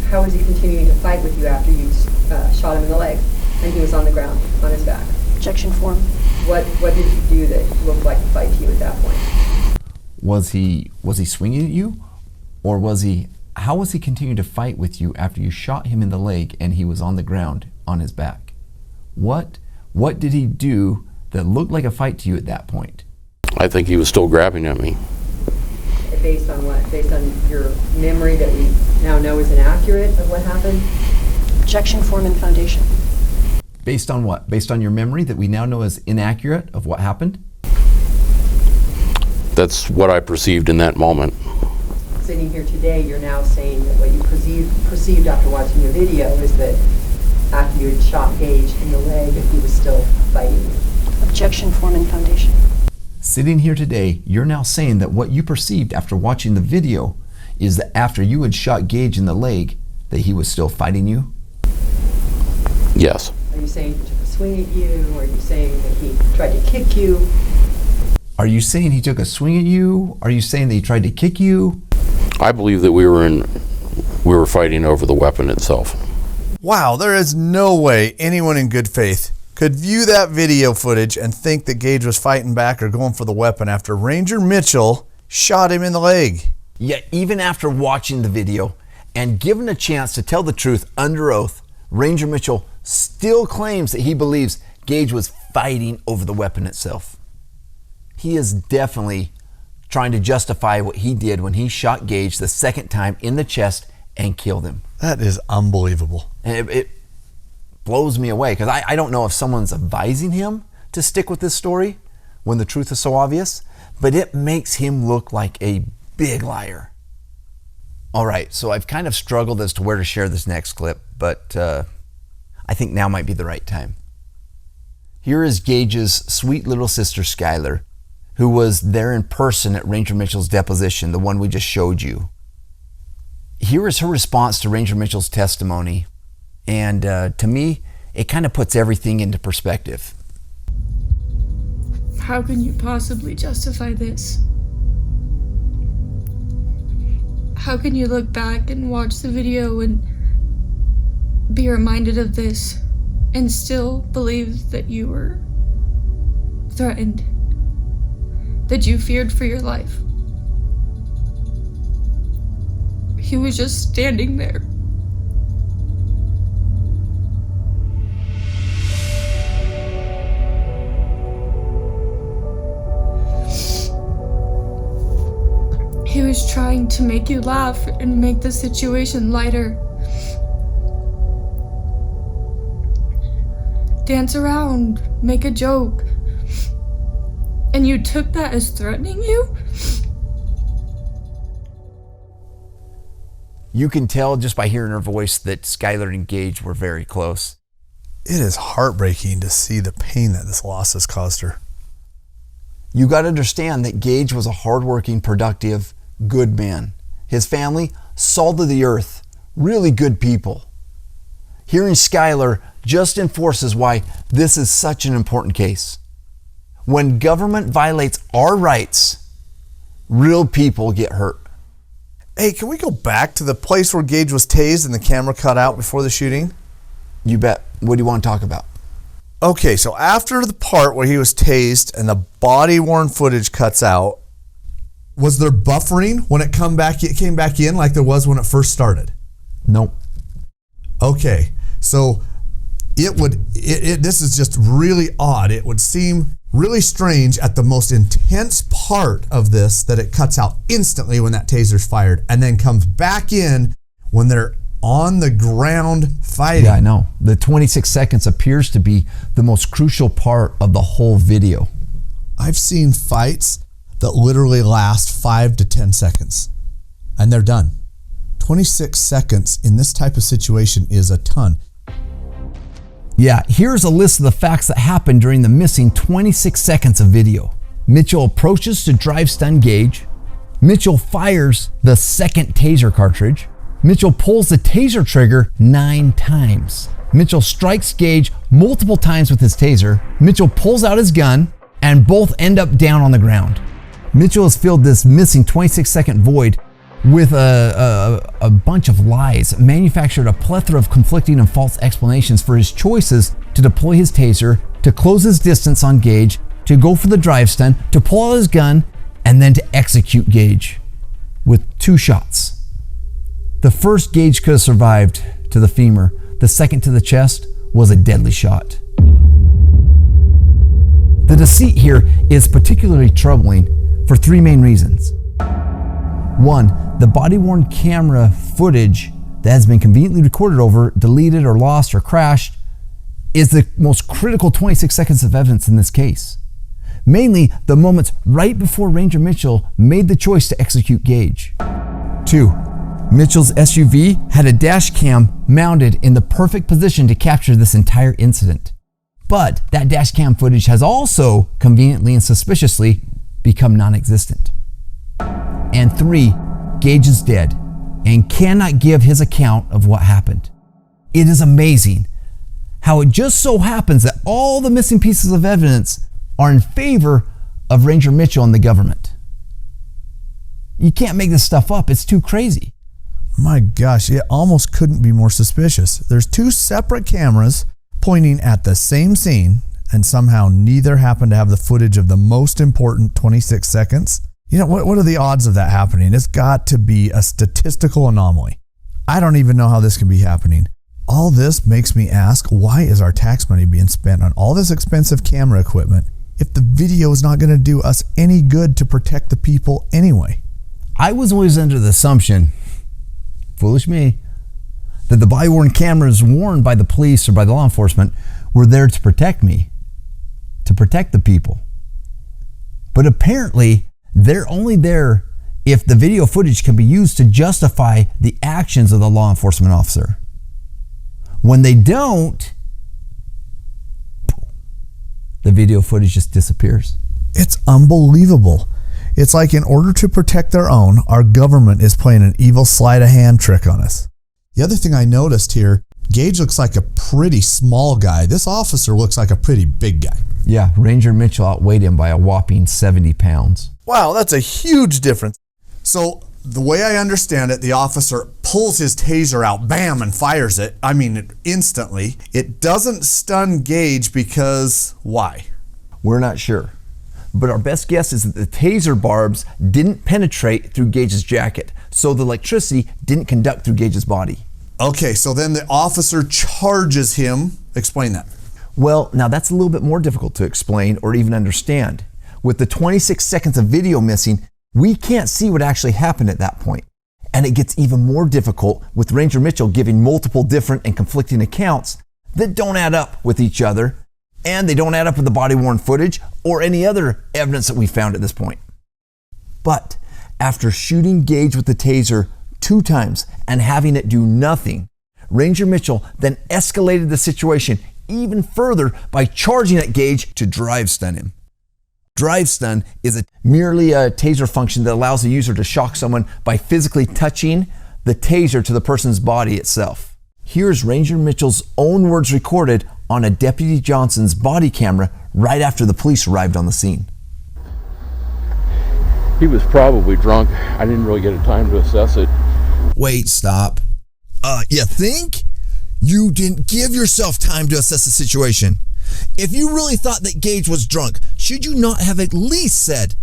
Speaker 9: how was he continuing to fight with you after you shot him in the leg and he was on the ground on his back?
Speaker 10: Objection form.
Speaker 9: What did he do that looked like a fight to you at that point?
Speaker 1: Was he swinging at you, or how was he continuing to fight with you after you shot him in the leg and he was on the ground on his back? What did he do that looked like a fight to you at that point?
Speaker 7: I think he was still grabbing at me.
Speaker 9: Based on what? Based on your memory that we now know is inaccurate of what happened?
Speaker 10: Objection form and foundation.
Speaker 1: Based on what? Based on your memory that we now know is inaccurate of what happened?
Speaker 7: That's what I perceived in that moment.
Speaker 9: Sitting here today, you're now saying that what you perceived after watching the video is that after you had shot Gage in the leg, that he was still fighting you.
Speaker 10: Objection form and foundation.
Speaker 1: Sitting here today, you're now saying that what you perceived after watching the video is that after you had shot Gage in the leg, that he was still fighting you?
Speaker 7: Yes.
Speaker 9: Are you saying he took a swing at you? Or are you saying that he tried to kick you?
Speaker 1: Are you saying he took a swing at you? Are you saying that he tried to kick you?
Speaker 7: I believe that we were fighting over the weapon itself.
Speaker 6: Wow, there is no way anyone in good faith could view that video footage and think that Gage was fighting back or going for the weapon after Ranger Mitchell shot him in the leg.
Speaker 1: Yet even after watching the video and given a chance to tell the truth under oath, Ranger Mitchell still claims that he believes Gage was fighting over the weapon itself. He is definitely trying to justify what he did when he shot Gage the second time in the chest and killed him.
Speaker 6: That is unbelievable.
Speaker 1: And it blows me away because I don't know if someone's advising him to stick with this story when the truth is so obvious, but it makes him look like a big liar. All right, so I've kind of struggled as to where to share this next clip, but I think now might be the right time. Here is Gage's sweet little sister, Skylar, who was there in person at Ranger Mitchell's deposition, the one we just showed you. Here is her response to Ranger Mitchell's testimony, and to me, it kind of puts everything into perspective.
Speaker 4: How can you possibly justify this? How can you look back and watch the video and be reminded of this and still believe that you were threatened, that you feared for your life? He was just standing there. He was trying to make you laugh and make the situation lighter. Dance around, make a joke. And you took that as threatening you?
Speaker 1: You can tell just by hearing her voice that Skylar and Gage were very close.
Speaker 6: It is heartbreaking to see the pain that this loss has caused her.
Speaker 1: You got to understand that Gage was a hardworking, productive, good man. His family, salt of the earth, really good people. Hearing Skylar just enforces why this is such an important case. When government violates our rights, real people get hurt.
Speaker 6: Hey, can we go back to the place where Gage was tased and the camera cut out before the shooting?
Speaker 1: You bet. What do you want to talk about?
Speaker 6: Okay, so after the part where he was tased and the body-worn footage cuts out, was there buffering when it came back in like there was when it first started?
Speaker 1: Nope.
Speaker 6: Okay, so this is just really odd. It would seem really strange at the most intense part of this that it cuts out instantly when that taser's fired and then comes back in when they're on the ground fighting.
Speaker 1: Yeah, I know. The 26 seconds appears to be the most crucial part of the whole video.
Speaker 6: I've seen fights that literally last 5 to 10 seconds and they're done. 26 seconds in this type of situation is a ton.
Speaker 1: Yeah, here's a list of the facts that happened during the missing 26 seconds of video. Mitchell approaches to drive stun Gage. Mitchell fires the second taser cartridge. Mitchell pulls the taser trigger 9 times. Mitchell strikes Gage multiple times with his taser. Mitchell pulls out his gun and both end up down on the ground. Mitchell has filled this missing 26-second void with a bunch of lies, manufactured a plethora of conflicting and false explanations for his choices to deploy his taser, to close his distance on Gage, to go for the drive stun, to pull out his gun, and then to execute Gage with 2 shots. The first Gage could have survived to the femur. The second to the chest was a deadly shot. The deceit here is particularly troubling for 3 main reasons. 1, the body-worn camera footage that has been conveniently recorded over, deleted or lost or crashed is the most critical 26 seconds of evidence in this case. Mainly the moments right before Ranger Mitchell made the choice to execute Gage. 2, Mitchell's SUV had a dash cam mounted in the perfect position to capture this entire incident. But that dash cam footage has also conveniently and suspiciously become non-existent. And 3, Gage is dead and cannot give his account of what happened. It is amazing how it just so happens that all the missing pieces of evidence are in favor of Ranger Mitchell and the government. You can't make this stuff up. It's too crazy.
Speaker 6: My gosh, it almost couldn't be more suspicious. There's 2 separate cameras pointing at the same scene, and somehow neither happen to have the footage of the most important 26 seconds. You know, what are the odds of that happening? It's got to be a statistical anomaly. I don't even know how this can be happening. All this makes me ask, why is our tax money being spent on all this expensive camera equipment if the video is not going to do us any good to protect the people anyway?
Speaker 1: I was always under the assumption, foolish me, that the body-worn cameras worn by the police or by the law enforcement were there to protect me, to protect the people. But apparently, they're only there if the video footage can be used to justify the actions of the law enforcement officer. When they don't, the video footage just disappears.
Speaker 6: It's unbelievable. It's like in order to protect their own, our government is playing an evil sleight of hand trick on us. The other thing I noticed here, Gage looks like a pretty small guy. This officer looks like a pretty big guy.
Speaker 1: Yeah, Ranger Mitchell outweighed him by a whopping 70 pounds.
Speaker 6: Wow, that's a huge difference. So the way I understand it, the officer pulls his taser out, bam, and fires it. I mean, instantly. It doesn't stun Gage because why?
Speaker 1: We're not sure. But our best guess is that the taser barbs didn't penetrate through Gage's jacket, so the electricity didn't conduct through Gage's body.
Speaker 6: Okay, so then the officer charges him. Explain that.
Speaker 1: Well, now that's a little bit more difficult to explain or even understand. With the 26 seconds of video missing, we can't see what actually happened at that point. And it gets even more difficult with Ranger Mitchell giving multiple different and conflicting accounts that don't add up with each other, and they don't add up with the body-worn footage or any other evidence that we found at this point. But after shooting Gage with the taser 2 times and having it do nothing, Ranger Mitchell then escalated the situation even further by charging at Gage to drive stun him. Drive stun is merely a taser function that allows the user to shock someone by physically touching the taser to the person's body itself. Here's Ranger Mitchell's own words recorded on a Deputy Johnson's body camera right after the police arrived on the scene.
Speaker 7: He was probably drunk. I didn't really get a time to assess it.
Speaker 2: Wait, stop. You think? You didn't give yourself time to assess the situation. If you really thought that Gage was drunk, should you not have at least said,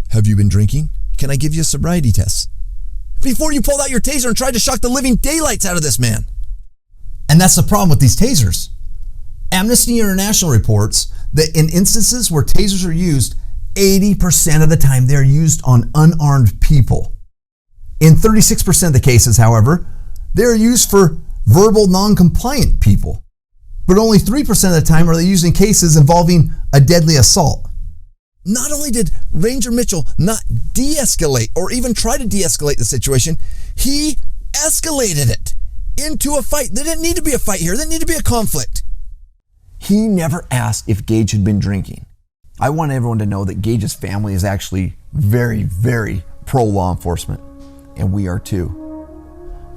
Speaker 2: "Have you been drinking? Can I give you a sobriety test?" before you pulled out your taser and tried to shock the living daylights out of this man? And that's the problem with these tasers. Amnesty International reports that in instances where tasers are used, 80% of the time they're used on unarmed people. In 36% of the cases, however, they're used for verbal non-compliant people. But only 3% of the time are they used in cases involving a deadly assault. Not only did Ranger Mitchell not de-escalate or even try to de-escalate the situation, he escalated it into a fight. There didn't need to be a fight here. There didn't need to be a conflict. He never asked if Gage had been drinking. I want everyone to know that Gage's family is actually very, very pro-law enforcement, and we are too.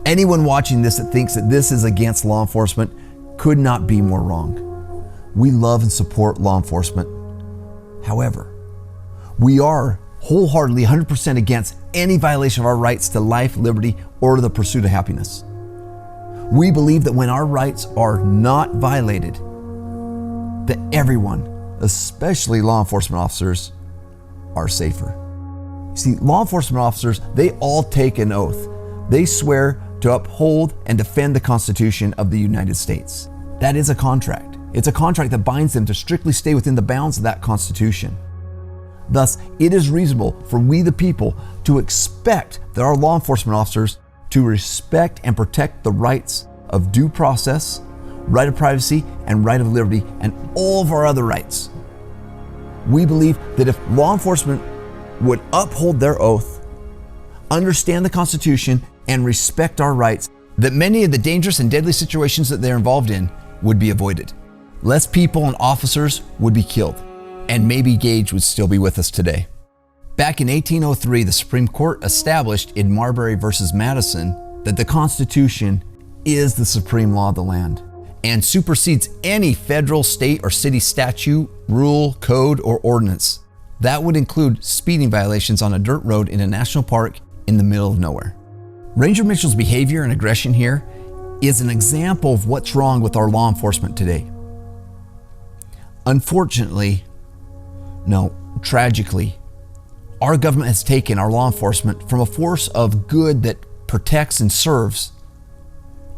Speaker 2: Anyone watching this that thinks that this is against law enforcement could not be more wrong. We love and support law enforcement. However, we are wholeheartedly 100% against any violation of our rights to life, liberty, or the pursuit of happiness. We believe that when our rights are not violated, that everyone, especially law enforcement officers, are safer. See, law enforcement officers, they all take an oath. They swear to uphold and defend the Constitution of the United States. That is a contract. It's a contract that binds them to strictly stay within the bounds of that Constitution. Thus, it is reasonable for we the people to expect that our law enforcement officers to respect and protect the rights of due process, right of privacy, and right of liberty, and all of our other rights. We believe that if law enforcement would uphold their oath, understand the Constitution, and respect our rights, that many of the dangerous and deadly situations that they're involved in would be avoided. Less people and officers would be killed, and maybe Gage would still be with us today. Back in 1803, the Supreme Court established in Marbury versus Madison that the Constitution is the supreme law of the land and supersedes any federal, state, or city statute, rule, code, or ordinance. That would include speeding violations on a dirt road in a national park in the middle of nowhere. Ranger Mitchell's behavior and aggression here is an example of what's wrong with our law enforcement today. Unfortunately, no, tragically, our government has taken our law enforcement from a force of good that protects and serves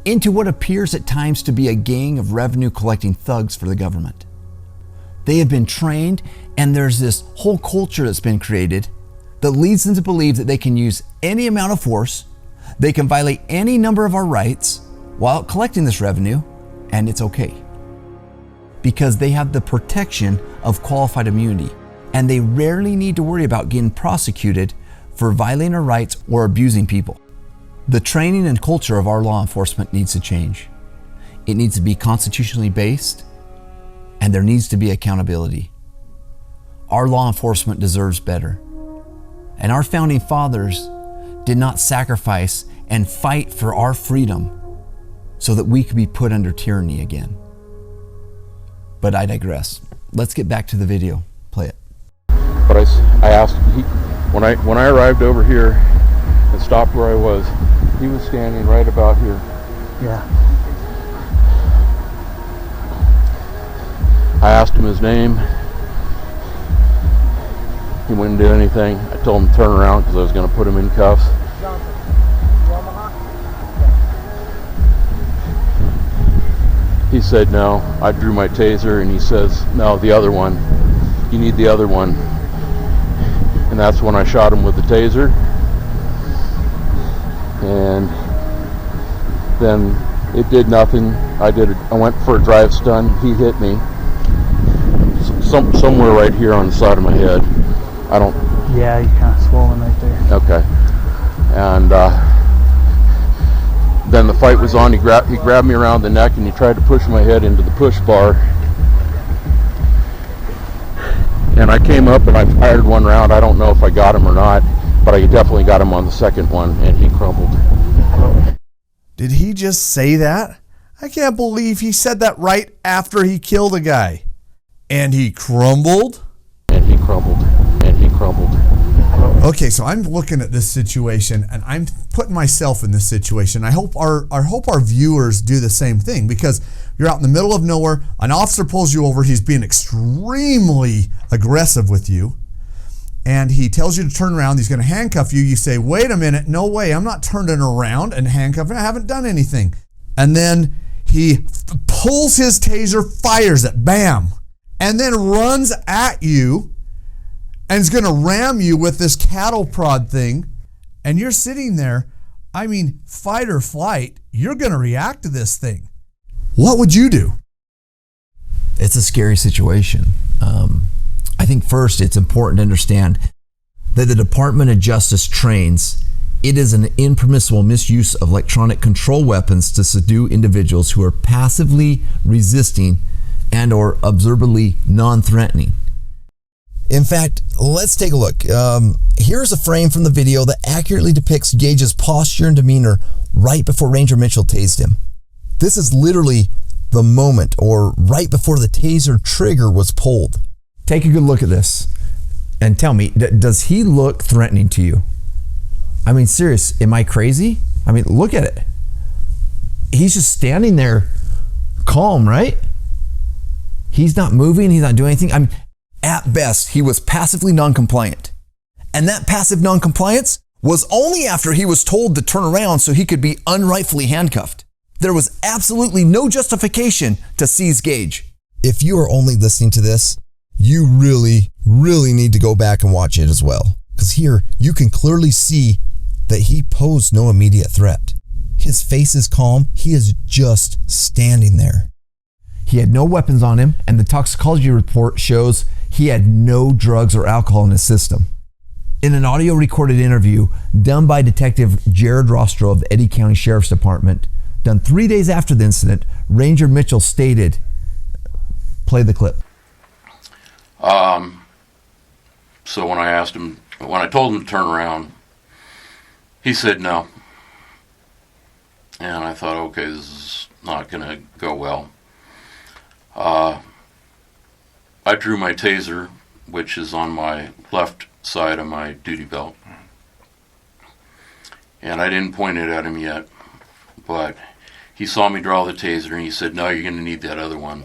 Speaker 2: into what appears at times to be a gang of revenue collecting thugs for the government. They have been trained, and there's this whole culture that's been created that leads them to believe that they can use any amount of force, they can violate any number of our rights while collecting this revenue, and it's okay. Because they have the protection of qualified immunity, and they rarely need to worry about getting prosecuted for violating our rights or abusing people. The training and culture of our law enforcement needs to change. It needs to be constitutionally based, and there needs to be accountability. Our law enforcement deserves better. And our founding fathers did not sacrifice and fight for our freedom so that we could be put under tyranny again. But I digress. Let's get back to the video. Play it.
Speaker 7: But I asked, when I arrived over here and stopped where I was, he was standing right about here.
Speaker 11: Yeah.
Speaker 7: I asked him his name. He wouldn't do anything. I told him to turn around because I was going to put him in cuffs. He said no. I drew my taser and he says, no, the other one. You need the other one. And that's when I shot him with the taser. And then it did nothing. I went for a drive stun. He hit me somewhere right here on the side of my head. I don't.
Speaker 11: Yeah, you're kind of swollen right there.
Speaker 7: Okay. And then the fight was on. He grabbed me around the neck and he tried to push my head into the push bar. And I came up and I fired one round. I don't know if I got him or not, but I definitely got him on the second one, and he crumbled.
Speaker 6: Did he just say that? I can't believe he said that right after he killed a guy. And he crumbled?
Speaker 7: And he crumbled. And he crumbled.
Speaker 6: Okay, so I'm looking at this situation and I'm putting myself in this situation. I hope our viewers do the same thing, because you're out in the middle of nowhere, an officer pulls you over, he's being extremely aggressive with you, and he tells you to turn around, he's going to handcuff you. You say, wait a minute, no way, I'm not turning around and handcuffing, I haven't done anything. And then he pulls his taser, fires it, bam, and then runs at you and is going to ram you with this cattle prod thing, and you're sitting there. I mean, fight or flight, you're going to react to this thing. What would you do?
Speaker 1: It's a scary situation. I think first it's important to understand that the Department of Justice trains it is an impermissible misuse of electronic control weapons to subdue individuals who are passively resisting and or observably non-threatening.
Speaker 2: In fact, let's take a look. Here's a frame from the video that accurately depicts Gage's posture and demeanor right before Ranger Mitchell tased him. This is literally the moment, or right before the taser trigger was pulled.
Speaker 1: Take a good look at this and tell me, does he look threatening to you? I mean, serious, am I crazy? I mean, look at it. He's just standing there calm, right? He's not moving, he's not doing anything. I mean, at best, he was passively non-compliant. And that passive non-compliance was only after he was told to turn around so he could be unrightfully handcuffed. There was absolutely no justification to seize Gage.
Speaker 2: If you are only listening to this, you really, really need to go back and watch it as well. Because here, you can clearly see that he posed no immediate threat. His face is calm. He is just standing there.
Speaker 1: He had no weapons on him, and the toxicology report shows he had no drugs or alcohol in his system. In an audio recorded interview done by Detective Jared Rostro of the Eddy County Sheriff's Department, done 3 days after the incident, Ranger Mitchell stated, play the clip.
Speaker 7: So when I told him to turn around, he said no. And I thought, okay, this is not going to go well. I drew my taser, which is on my left side of my duty belt. And I didn't point it at him yet, but he saw me draw the taser and he said, no, you're going to need that other one.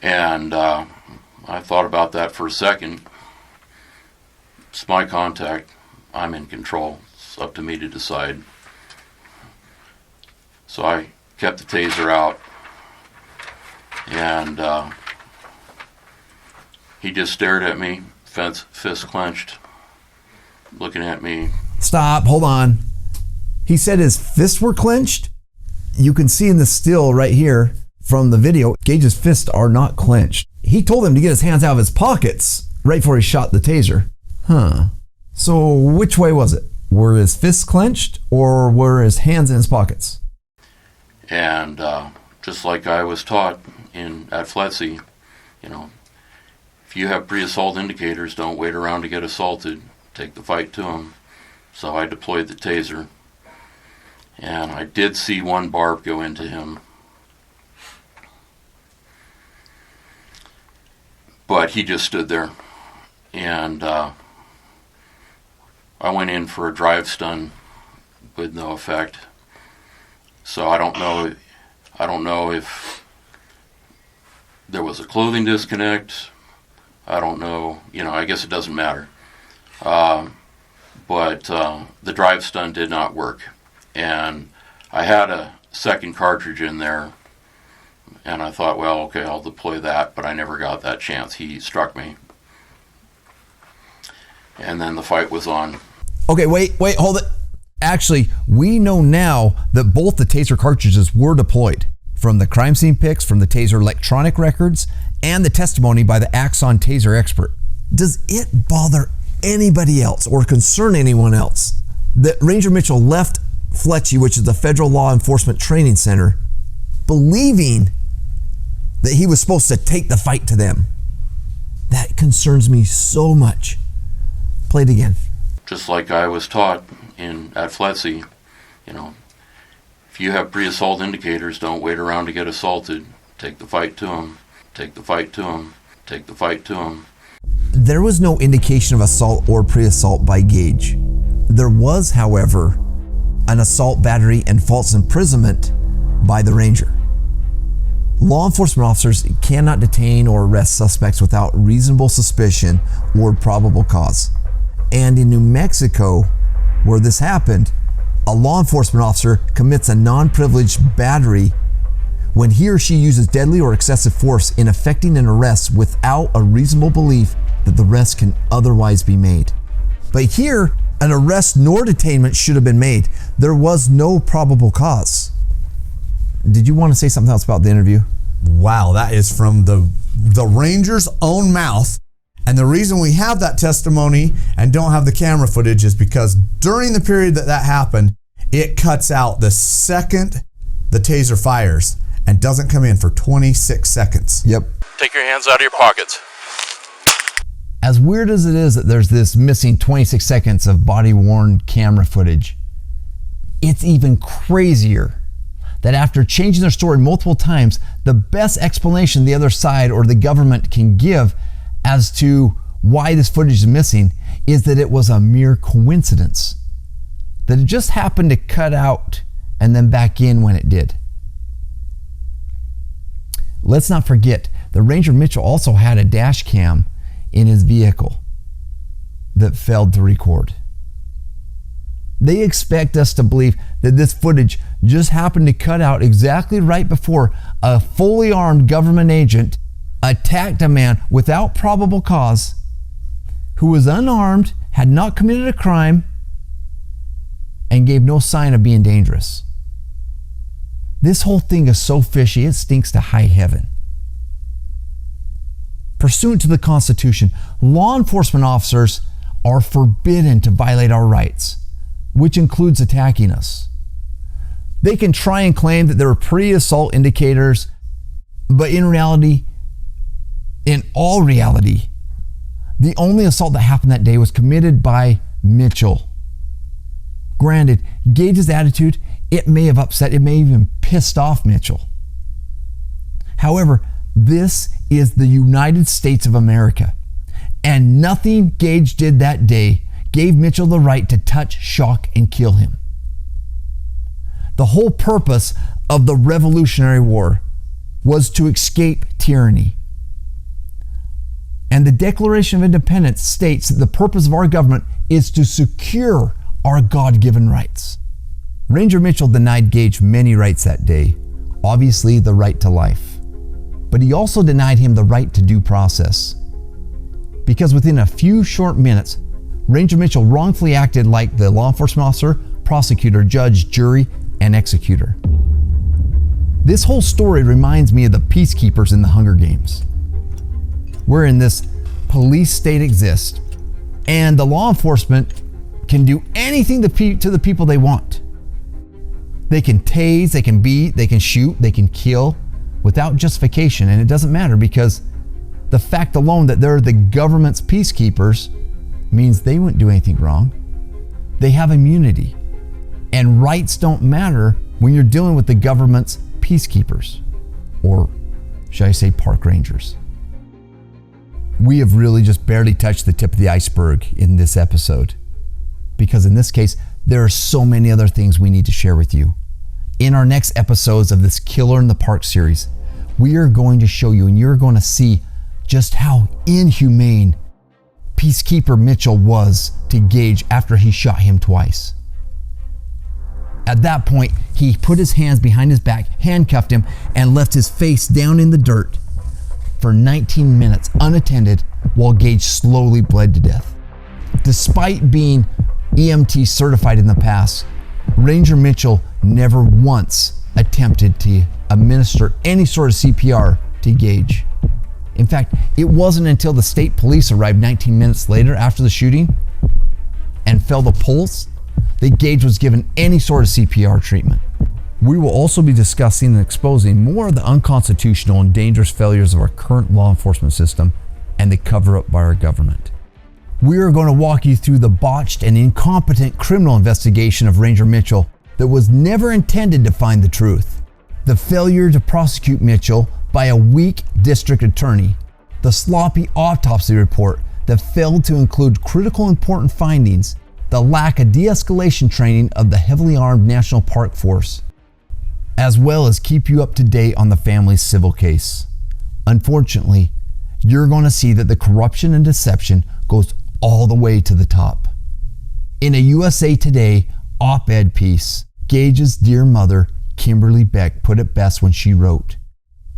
Speaker 7: And I thought about that for a second. It's my contact. I'm in control. It's up to me to decide. So I kept the taser out, and he just stared at me, fist clenched, looking at me.
Speaker 1: Stop, hold on. He said his fists were clenched? You can see in the still right here from the video, Gage's fists are not clenched. He told him to get his hands out of his pockets right before he shot the taser. So which way was it? Were his fists clenched or were his hands in his pockets?
Speaker 7: And just like I was taught at FLETC, if you have pre-assault indicators, don't wait around to get assaulted. Take the fight to them. So I deployed the taser. And I did see one barb go into him. But he just stood there. And I went in for a drive stun with no effect. So I don't know if there was a clothing disconnect. I don't know. I guess it doesn't matter. But the drive stun did not work. And I had a second cartridge in there. And I thought, well, okay, I'll deploy that. But I never got that chance. He struck me. And then the fight was on.
Speaker 1: Okay, wait, hold it. Actually, we know now that both the taser cartridges were deployed from the crime scene pics, from the taser electronic records, and the testimony by the Axon taser expert. Does it bother anybody else or concern anyone else that Ranger Mitchell left FLETC, which is the Federal Law Enforcement Training Center, believing that he was supposed to take the fight to them? That concerns me so much. Play it again.
Speaker 7: Just like I was taught at FLETC, if you have pre-assault indicators, don't wait around to get assaulted. Take the fight to them. Take the fight to them. Take the fight to them.
Speaker 1: There was no indication of assault or pre-assault by Gage. There was, however, an assault, battery, and false imprisonment by the ranger. Law enforcement officers cannot detain or arrest suspects without reasonable suspicion or probable cause. And in New Mexico, where this happened, a law enforcement officer commits a non-privileged battery when he or she uses deadly or excessive force in effecting an arrest without a reasonable belief that the arrest can otherwise be made. But here, an arrest nor detainment should have been made. There was no probable cause. Did you want to say something else about the interview?
Speaker 6: Wow, that is from the ranger's own mouth. And the reason we have that testimony and don't have the camera footage is because during the period that happened, it cuts out the second the taser fires and doesn't come in for 26 seconds.
Speaker 1: Yep.
Speaker 12: Take your hands out of your pockets.
Speaker 1: As weird as it is that there's this missing 26 seconds of body-worn camera footage, it's even crazier that after changing their story multiple times, the best explanation the other side or the government can give as to why this footage is missing is that it was a mere coincidence. That it just happened to cut out and then back in when it did. Let's not forget, the Ranger Mitchell also had a dash cam in his vehicle that failed to record. They expect us to believe that this footage just happened to cut out exactly right before a fully armed government agent attacked a man without probable cause, who was unarmed, had not committed a crime, and gave no sign of being dangerous. This whole thing is so fishy, it stinks to high heaven. Pursuant to the Constitution, law enforcement officers are forbidden to violate our rights, which includes attacking us. They can try and claim that there are pre-assault indicators, but in all reality, the only assault that happened that day was committed by Mitchell. Granted, Gage's attitude, it may have upset, it may even pissed off Mitchell. However, this is the United States of America, and nothing Gage did that day gave Mitchell the right to touch, shock, and kill him. The whole purpose of the Revolutionary War was to escape tyranny. And the Declaration of Independence states that the purpose of our government is to secure our God-given rights. Ranger Mitchell denied Gage many rights that day, obviously the right to life. But he also denied him the right to due process. Because within a few short minutes, Ranger Mitchell wrongfully acted like the law enforcement officer, prosecutor, judge, jury, and executor. This whole story reminds me of the peacekeepers in the Hunger Games, wherein this police state exists and the law enforcement can do anything to the people they want. They can tase, they can beat, they can shoot, they can kill without justification, and it doesn't matter because the fact alone that they're the government's peacekeepers means they wouldn't do anything wrong. They have immunity, and rights don't matter when you're dealing with the government's peacekeepers, or should I say park rangers. We have really just barely touched the tip of the iceberg in this episode, because in this case, there are so many other things we need to share with you. In our next episodes of this Killer in the Park series, we are going to show you, and you're going to see just how inhumane Peacekeeper Mitchell was to Gage after he shot him twice. At that point, he put his hands behind his back, handcuffed him, and left his face down in the dirt for 19 minutes unattended while Gage slowly bled to death. Despite being EMT certified in the past, Ranger Mitchell never once attempted to administer any sort of CPR to Gage. In fact, it wasn't until the state police arrived 19 minutes later after the shooting and felt the pulse that Gage was given any sort of CPR treatment. We will also be discussing and exposing more of the unconstitutional and dangerous failures of our current law enforcement system and the cover-up by our government. We are going to walk you through the botched and incompetent criminal investigation of Ranger Mitchell that was never intended to find the truth, the failure to prosecute Mitchell by a weak district attorney, the sloppy autopsy report that failed to include critical important findings, the lack of de-escalation training of the heavily armed National Park Force, as well as keep you up to date on the family's civil case. Unfortunately, you're going to see that the corruption and deception goes all the way to the top. In a USA Today op-ed piece, Gage's dear mother, Kimberly Beck, put it best when she wrote,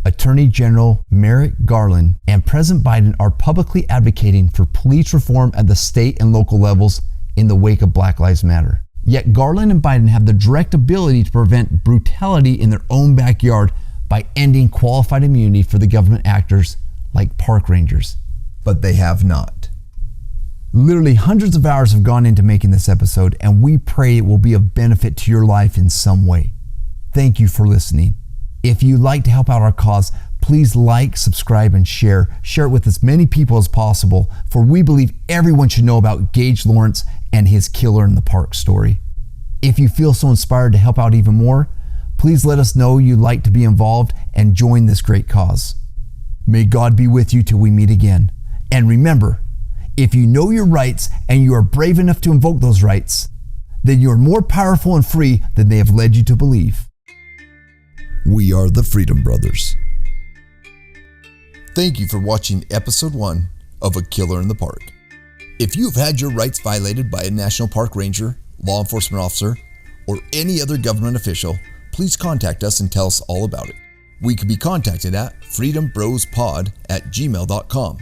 Speaker 1: Attorney General Merrick Garland and President Biden are publicly advocating for police reform at the state and local levels in the wake of Black Lives Matter. Yet Garland and Biden have the direct ability to prevent brutality in their own backyard by ending qualified immunity for the government actors like park rangers.
Speaker 2: But they have not.
Speaker 1: Literally hundreds of hours have gone into making this episode, and we pray it will be of benefit to your life in some way. Thank you for listening. If you'd like to help out our cause, please like, subscribe, and share. Share it with as many people as possible, for we believe everyone should know about Gage Lorentz and his killer in the park story. If you feel so inspired to help out even more, please let us know you'd like to be involved and join this great cause. May God be with you till we meet again. And remember, if you know your rights and you are brave enough to invoke those rights, then you are more powerful and free than they have led you to believe.
Speaker 2: We are the Freedom Brothers. Thank you for watching episode 1 of A Killer in the Park. If you have had your rights violated by a National Park Ranger, law enforcement officer, or any other government official, please contact us and tell us all about it. We can be contacted at freedombrospod@gmail.com.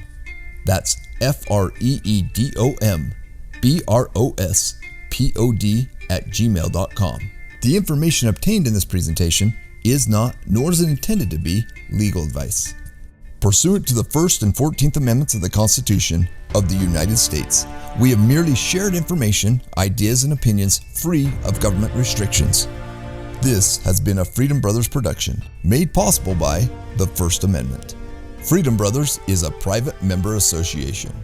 Speaker 2: That's freedombrospod@gmail.com. The information obtained in this presentation is not, nor is it intended to be, legal advice. Pursuant to the First and 14th Amendments of the Constitution of the United States, we have merely shared information, ideas, and opinions free of government restrictions. This has been a Freedom Brothers production, made possible by the First Amendment. Freedom Brothers is a private member association.